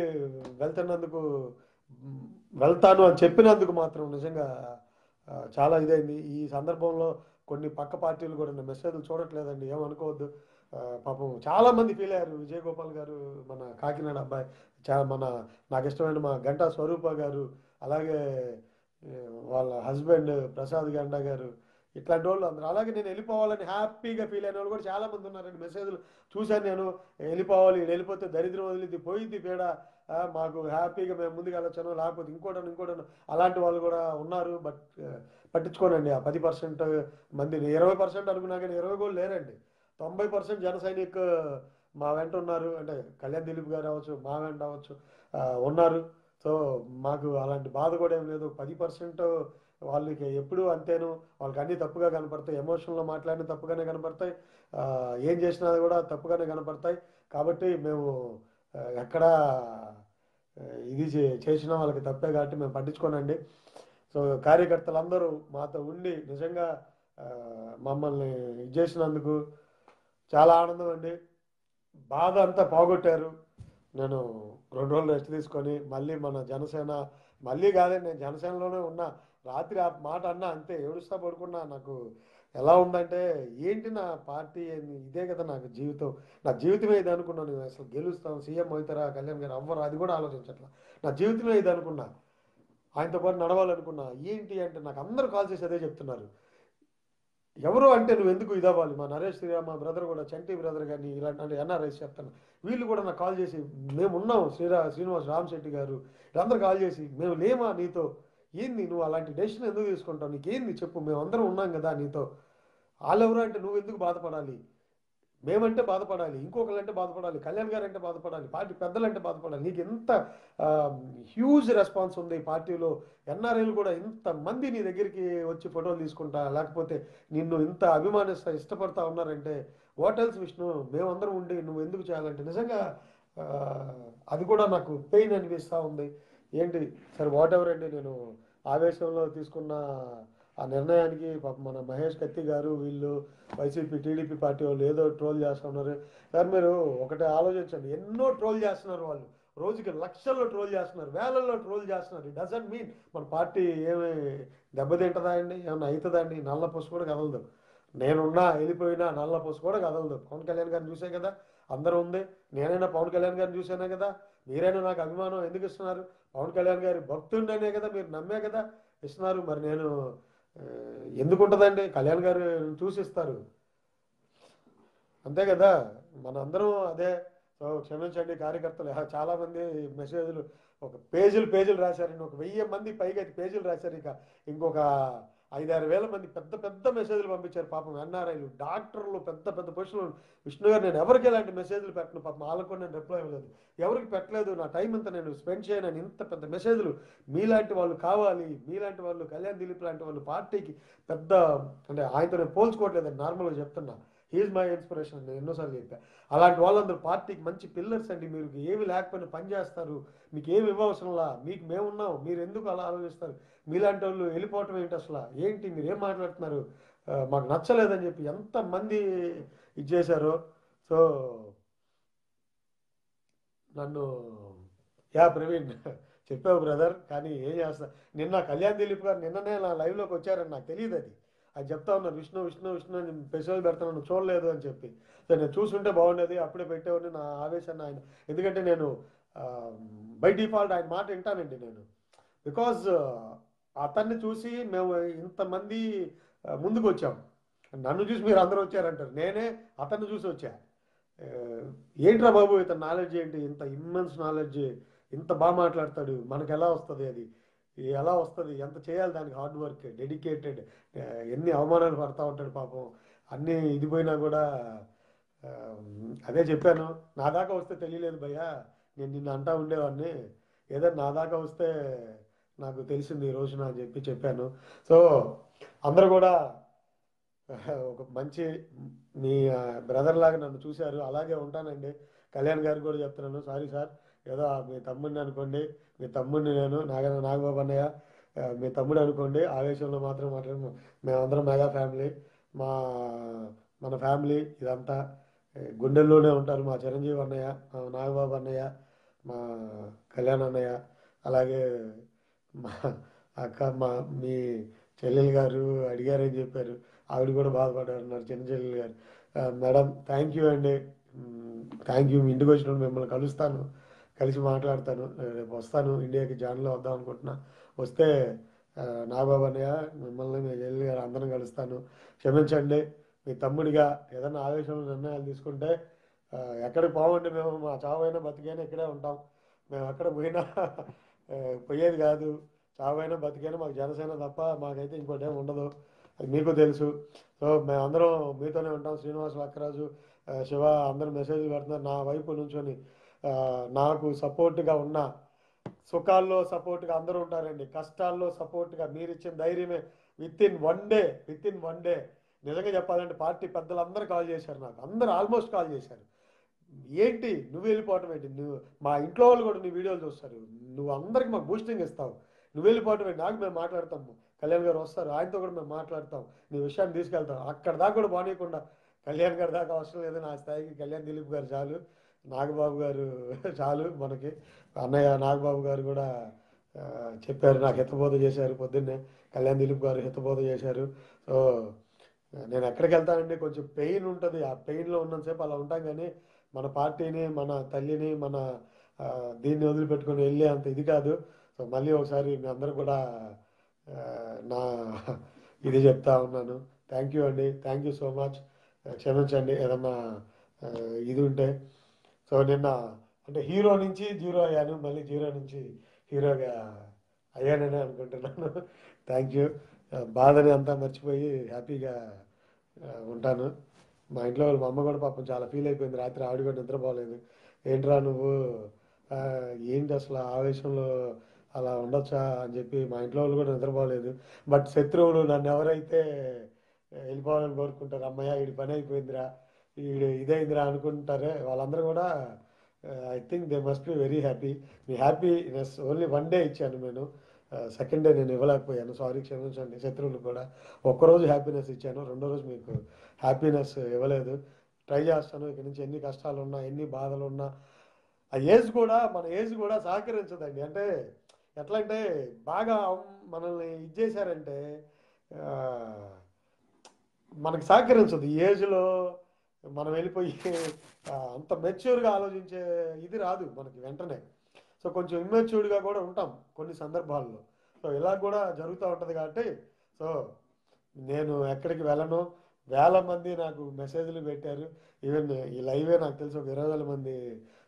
[SPEAKER 3] వెళ్తాను అని చెప్పినందుకు మాత్రం నిజంగా చాలా ఇదైంది. ఈ సందర్భంలో కొన్ని పక్క పార్టీలు కూడా నా మెసేజ్లు చూడట్లేదండి, ఏమనుకోవద్దు. పాపం చాలా మంది ఫీల్ అయ్యారు. విజయ్ గోపాల్ గారు, మన కాకినాడ అబ్బాయి, నాకు ఇష్టమైన మా గంటా స్వరూప గారు, అలాగే వాళ్ళ హస్బెండ్ ప్రసాద్ గండా గారు, ఇట్లాంటి వాళ్ళు అందరూ. అలాగే నేను వెళ్ళిపోవాలని హ్యాపీగా ఫీల్ అయిన వాళ్ళు కూడా చాలా మంది ఉన్నారండి. మెసేజ్లు చూశాను నేను, వెళ్ళిపోవాలి, వెళ్ళిపోతే దరిద్రం వదిలింది, పోయింది పేడ, మాకు హ్యాపీగా మేము ముందుకు వెళ్ళొచ్చాను, లేకపోతే ఇంకోటను అలాంటి వాళ్ళు కూడా ఉన్నారు. బట్ పట్టించుకోనండి. ఆ 10% మందిని 20% అనుకున్నా కానీ 20 కూడా లేరండి. 90% జన సైనిక్ మా వెంట ఉన్నారు. అంటే కళ్యాణ్ దిలీప్ గారు అవ్వచ్చు, మా వెంట అవ్వచ్చు, ఉన్నారు. సో మాకు అలాంటి బాధ కూడా ఏం లేదు. 10% వాళ్ళకి ఎప్పుడు అంతేను, వాళ్ళకి అన్నీ తప్పుగా కనపడతాయి, ఎమోషన్లో మాట్లాడిన తప్పుగానే కనపడతాయి, ఏం చేసినా కూడా తప్పుగానే కనపడతాయి. కాబట్టి మేము ఎక్కడా ఇది చేసినా వాళ్ళకి తప్పే కాబట్టి మేము పట్టించుకోనండి. సో కార్యకర్తలందరూ మాతో ఉండి నిజంగా మమ్మల్ని ఇది చేసినందుకు చాలా ఆనందం అండి. బాధ అంతా పోగొట్టారు. నేను 2 రోజులు రెస్ట్ తీసుకొని మళ్ళీ మన జనసేన, మళ్ళీ కాదండి, నేను జనసేనలోనే ఉన్నా. రాత్రి ఆ మాట అన్నా అంతే, ఏడుస్తా పడుకున్నా. నాకు ఎలా ఉందంటే, ఏంటి నా పార్టీ ఇదే కదా నాకు జీవితం, నా జీవితమే ఇది అనుకున్నాను. నేను అసలు గెలుస్తాం, సీఎం అవుతారా కళ్యాణ్ గారు, అవ్వరు, అది కూడా ఆలోచించట్లా. నా జీవితమే ఇది అనుకున్నా, ఆయనతో పాటు నడవాలనుకున్నా. ఏంటి అంటే నాకు అందరూ కాల్ చేసి అదే చెప్తున్నారు, ఎవరు అంటే నువ్వు ఎందుకు ఇదవ్వాలి. మా నరేష్ శ్రీరామ్, మా బ్రదర్ కూడా, చంటి బ్రదర్ కానీ, ఇలాంటి అంటే ఎన్ఆర్ఐస్ చెప్తాను, వీళ్ళు కూడా నాకు కాల్ చేసి, మేము ఉన్నాం, శ్రీనివాస్ రామ్ శెట్టి గారు, వీళ్ళందరూ కాల్ చేసి, మేము లేమా నీతో, ఏంది నువ్వు అలాంటి డెసిషన్ ఎందుకు తీసుకుంటావు, నీకేంది చెప్పు, మేమందరం ఉన్నాం కదా నీతో. వాళ్ళెవరు అంటే నువ్వు ఎందుకు బాధపడాలి, మేమంటే బాధపడాలి, ఇంకొకరంటే బాధపడాలి, కళ్యాణ్ గారు అంటే బాధపడాలి, పార్టీ పెద్దలంటే బాధపడాలి. నీకు ఎంత హ్యూజ్ రెస్పాన్స్ ఉంది పార్టీలో, ఎన్ఆర్ఐలు కూడా ఇంతమంది నీ దగ్గరికి వచ్చి ఫోటోలు తీసుకుంటా, లేకపోతే నిన్ను ఇంత అభిమానిస్తా, ఇష్టపడతా ఉన్నారంటే, వాట్ ఎల్స్ విష్ణు, మేమందరం ఉండి నువ్వు ఎందుకు చేయాలంటే, నిజంగా అది కూడా నాకు పెయిన్ అనిపిస్తూ ఉంది. ఏంటి సరే వాట్ ఎవర్ అండి, నేను ఆవేశంలో తీసుకున్న ఆ నిర్ణయానికి మన మహేష్ కత్తి గారు, వీళ్ళు వైసీపీ టీడీపీ పార్టీ వాళ్ళు ఏదో ట్రోల్ చేస్తున్నారు. సార్ మీరు ఒకటే ఆలోచించండి, ఎన్నో ట్రోల్ చేస్తున్నారు వాళ్ళు, రోజుకి లక్షల్లో ట్రోల్ చేస్తున్నారు, వేలల్లో ట్రోల్ చేస్తున్నారు. ఇట్ డజంట్ మీన్ మన పార్టీ ఏమి దెబ్బతింటదా అండి, ఏమన్నా అవుతుందా అండి? నల్ల పొసు కూడా కదలదు, నేనున్నా వెళ్ళిపోయినా నల్ల పొసు కూడా కదలదు. పవన్ కళ్యాణ్ గారిని చూసే కదా అందరూ ఉంది, నేనైనా పవన్ కళ్యాణ్ గారిని చూసానే కదా, మీరైనా నాకు అభిమానం ఎందుకు ఇస్తున్నారు, పవన్ కళ్యాణ్ గారి భక్తుడినే కదా మీరు నమ్మే కదా ఇస్తున్నారు. మరి నేను ఎందుకు ఉంటుందండి, కళ్యాణ్ గారు చూసిస్తారు, అంతే కదా. మనందరం అదే. సో క్షమించండి కార్యకర్తలు, చాలా మంది మెసేజ్లు, ఒక పేజీలు రాశారండి, ఒక 1000 మంది పైగా పేజీలు రాశారు. ఇంకొక 5-6 వేల మంది పెద్ద పెద్ద మెసేజ్లు పంపించారు. పాపం ఎన్ఆర్ఐలు, డాక్టర్లు, పెద్ద పెద్ద పొజిషన్లు. విష్ణు గారు నేను ఎవరికి ఎలాంటి మెసేజ్లు పెట్టను, పాపం వాళ్ళకు నేను రిప్లై ఇవ్వలేదు, ఎవరికి పెట్టలేదు. నా టైం అంతా నేను స్పెండ్ చేయను. ఇంత పెద్ద మెసేజ్లు మీలాంటి వాళ్ళు కావాలి, మీలాంటి వాళ్ళు, కళ్యాణ్ దిలీప్ లాంటి వాళ్ళు పార్టీకి పెద్ద, అంటే ఆయనతో నేను పోల్చుకోవట్లేదండి, నార్మల్గా చెప్తున్నా, హీఈస్ మై ఇన్స్పిరేషన్. నేను ఎన్నోసార్లు చెప్పా, అలాంటి వాళ్ళందరూ పార్టీకి మంచి పిల్లర్స్ అండి. మీరు ఏమి లేకపోయినా పని చేస్తారు, మీకు ఏమి ఇవ్వవసరంలా, మీకు మేమున్నాం, మీరు ఎందుకు అలా ఆలోచిస్తారు, మీలాంటి వాళ్ళు వెళ్ళిపోవటం ఏంటి, అసలు ఏంటి మీరు ఏం మాట్లాడుతున్నారు, మాకు నచ్చలేదని చెప్పి ఎంతమంది ఇది చేశారో. సో నన్ను ప్రవీణ్ చెప్పావు బ్రదర్, కానీ ఏం చేస్తా. నిన్న కళ్యాణ్ దిలీప్ గారు నిన్ననే నా లైవ్లోకి వచ్చారని నాకు తెలియదు. అది చెప్తా ఉన్నారు, విష్ణు విష్ణు విష్ణు అని మెసేజ్ పెడతాను చూడలేదు అని చెప్పి. సో నేను చూసుంటే బాగుండేది, అప్పుడే పెట్టేవాడిని. నా ఆవేశాన్ని ఆయన, ఎందుకంటే నేను బై డిఫాల్ట్ ఆయన మాట వింటానండి నేను. బికాజ్ అతన్ని చూసి మేము ఇంతమంది ముందుకు వచ్చాం. నన్ను చూసి మీరు అందరూ వచ్చారంటారు, నేనే అతన్ని చూసి వచ్చా. ఏంట్రా బాబు ఇతని నాలెడ్జ్ ఏంటి, ఇంత ఇమ్మెన్స్ నాలెడ్జ్, ఇంత బాగా మాట్లాడతాడు, మనకు ఎలా వస్తుంది, అది ఎలా వస్తుంది, ఎంత చేయాలి దానికి, హార్డ్ వర్క్, డెడికేటెడ్, ఎన్ని అవమానాలు పడతా ఉంటాడు పాపం, అన్నీ ఇది పోయినా కూడా. అదే చెప్పాను, నా దాకా వస్తే తెలియలేదు భయ్యా, నేను నిన్ను అంటా ఉండేవాడిని, ఏదైనా నా దాకా వస్తే నాకు తెలిసింది ఈ రోజున అని చెప్పాను. సో అందరూ కూడా ఒక మంచి మీ బ్రదర్ లాగా నన్ను చూశారు, అలాగే ఉంటానండి. కళ్యాణ్ గారికి కూడా చెప్తున్నాను, సారీ సార్, ఏదో మీ తమ్ముడిని అనుకోండి, మీ తమ్ముడిని నేను నాగబాబు అన్నయ్య మీ తమ్ముడు అనుకోండి, ఆవేశంలో మాత్రం మాట్లాడు. మేమందరం మెగా ఫ్యామిలీ, మన ఫ్యామిలీ ఇదంతా గుండెల్లోనే ఉంటారు. మా చిరంజీవి అన్నయ్య, మా నాగబాబు అన్నయ్య, మా కళ్యాణ్ అన్నయ్య, అలాగే మా అక్క, మీ చెల్లెలు గారు అడిగారని చెప్పారు, ఆవిడ కూడా బాధపడ్డారు అన్నారు, చిన్న చెల్లెలు గారు. మేడం థ్యాంక్ యూ అండి, థ్యాంక్ యూ. మీ ఇంటికి వచ్చినప్పుడు మిమ్మల్ని కలుస్తాను, కలిసి మాట్లాడతాను. రేపు వస్తాను, ఇండియాకి జాన్లో వద్దాం అనుకుంటున్నా. వస్తే నాగబాబు అన్నయ్య, మిమ్మల్ని మీ చెల్లెలు గారు అందరం కలుస్తాను. క్షమించండి, మీ తమ్ముడిగా ఏదన్నా ఆవేశంలో నిర్ణయాలు తీసుకుంటే ఎక్కడికి పోవండి, మేము మా చావైనా బతికైనా ఇక్కడే ఉంటాం, మేము ఎక్కడ పోయినా పోయేది కాదు, చావైనా బతికైనా మాకు జనసేన తప్ప మాకైతే ఇంకోటి ఏమి ఉండదు, అది మీకు తెలుసు. సో మేమందరం మీతోనే ఉంటాం. శ్రీనివాస్ లక్కరాజు, శివ అందరూ మెసేజ్లు పెడుతున్నారు నా వైపు నుంచొని, నాకు సపోర్ట్గా ఉన్న, సుఖాల్లో సపోర్ట్గా అందరూ ఉంటారండి, కష్టాల్లో సపోర్ట్గా మీరు ఇచ్చిన ధైర్యమే. విత్ ఇన్ వన్ డే నిజంగా చెప్పాలంటే పార్టీ పెద్దలు అందరూ కాల్ చేశారు నాకు, అందరూ ఆల్మోస్ట్ కాల్ చేశారు. ఏంటి నువ్వు వెళ్ళిపోవటం ఏంటి, నువ్వు మా ఇంట్లో వాళ్ళు కూడా నీ వీడియోలు చూస్తారు, నువ్వు అందరికి మాకు బూస్టింగ్ ఇస్తావు, నువ్వు వెళ్ళిపోవటం ఏంటి, నాకు మేము మాట్లాడతాము, కళ్యాణ్ గారు వస్తారు ఆయనతో కూడా మేము మాట్లాడతాం, నీ విషయాన్ని తీసుకెళ్తాం. అక్కడ దాకా కూడా బాగానేయకుండా కళ్యాణ్ గారి దాకా అవసరం లేదు, నా స్థాయికి కళ్యాణ్ దిలీప్ గారు చాలు, నాగబాబు గారు చాలు మనకి. అన్నయ్య నాగబాబు గారు కూడా చెప్పారు, నాకు హితబోధ చేశారు పొద్దున్నే, కళ్యాణ్ దిలీప్ గారు హితబోధ చేశారు. సో నేను ఎక్కడికి వెళ్తానండి, కొంచెం పెయిన్ ఉంటుంది, ఆ పెయిన్లో ఉన్నంతసేపు అలా ఉంటాం, కానీ మన పార్టీని, మన తల్లిని, మన దీన్ని వదిలిపెట్టుకొని వెళ్ళే అంత ఇది కాదు. సో మళ్ళీ ఒకసారి మీ అందరూ కూడా నా ఇది చెప్తా ఉన్నాను. థ్యాంక్ యూ అండి, థ్యాంక్ యూ సో మచ్. క్షమించండి ఏదన్నా ఇది ఉంటే. సో నిన్న అంటే హీరో నుంచి జీరో అయ్యాను, మళ్ళీ జీరో నుంచి హీరోగా అయ్యానని అనుకుంటున్నాను. Thank you. బాధని అంతా మర్చిపోయి హ్యాపీగా ఉంటాను. మా ఇంట్లో వాళ్ళు, మా అమ్మ కూడా పాపం చాలా ఫీల్ అయిపోయింది రాత్రి, ఆవిడ కూడా నిద్రపోలేదు. ఏంట్రా నువ్వు, ఏంటి అసలు ఆవేశంలో అలా ఉండొచ్చా అని చెప్పి మా ఇంట్లో వాళ్ళు కూడా నిద్రపోలేదు. బట్ శత్రువులు నన్ను ఎవరైతే వెళ్ళిపోవాలని కోరుకుంటారు, అమ్మయ్య వీడి పని అయిపోయిందిరా, వీడు ఇదైందిరా అనుకుంటారే, వాళ్ళందరూ కూడా I think they must be very happy. Me happiness only one day ఇచ్చాను నేను, సెకండ్ డే నేను ఇవ్వలేకపోయాను, సారీ క్షమించండి. శత్రువులు కూడా ఒక్కరోజు హ్యాపీనెస్ ఇచ్చాను, రెండో రోజు మీకు హ్యాపీనెస్ ఇవ్వలేదు. ట్రై చేస్తాను, ఇక్కడి నుంచి ఎన్ని కష్టాలు ఉన్నా, ఎన్ని బాధలు ఉన్నా. ఆ ఏజ్ కూడా, మన ఏజ్ కూడా సహకరించదండి. అంటే ఎట్లా అంటే బాగా మనల్ని ఇది చేశారంటే మనకి సహకరించదు. ఈ ఏజ్లో మనం వెళ్ళిపోయి అంత మెచ్యూర్గా ఆలోచించే ఇది రాదు మనకి వెంటనే. సో కొంచెం ఇమ్మెచ్యూర్డ్గా కూడా ఉంటాం కొన్ని సందర్భాల్లో. సో ఇలా కూడా జరుగుతూ ఉంటుంది కాబట్టి సో నేను ఎక్కడికి వెళ్ళను. వేల మంది నాకు మెసేజ్లు పెట్టారు. ఈవెన్ ఈ లైవే నాకు తెలిసి ఒక 20,000 మంది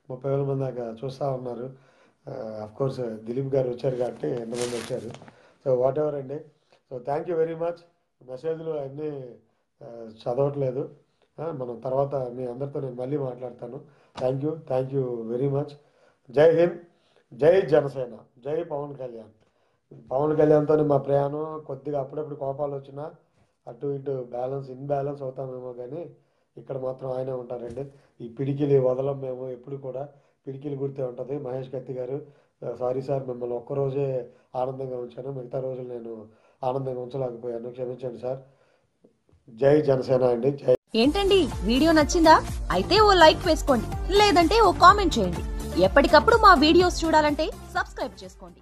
[SPEAKER 3] 30,000 మంది దాకా చూస్తూ ఉన్నారు. అఫ్కోర్స్ దిలీప్ గారు వచ్చారు కాబట్టి ఎంతమంది వచ్చారు. సో వాట్ ఎవర్ అండి. So thank you very much. మెసేజ్లు అన్నీ చదవట్లేదు, మనం తర్వాత మీ అందరితో నేను మళ్ళీ మాట్లాడతాను. Thank you very much. జై హింద్, జై జనసేన, జై పవన్ కళ్యాణ్. పవన్ కళ్యాణ్తో మా ప్రయాణం కొద్దిగా అప్పుడప్పుడు కోపాలు వచ్చినా అటు ఇటు ఇన్బ్యాలెన్స్ అవుతామేమో, కానీ ఇక్కడ మాత్రం ఆయనే ఉంటారండి. ఈ పిడికిలి వదలం మేము ఎప్పుడు కూడా, పిడికిలి గుర్తే ఉంటుంది. మహేష్ కత్తి గారు, సారీ సార్, మిమ్మల్ని ఒక్కరోజే ఆనందంగా ఉంచాను, మిగతా రోజులు నేను ఆనందంగా ఉంచలేకపోయాను, క్షమించండి సార్. జై జనసేన అండి. జై.
[SPEAKER 1] ఏంటండి వీడియో నచ్చిందా? అయితే ఓ లైక్ వేసుకోండి, లేదంటే ఓ కామెంట్ చేయండి. ఎప్పటికప్పుడు మా వీడియోస్ చూడాలంటే సబ్స్క్రైబ్ చేసుకోండి.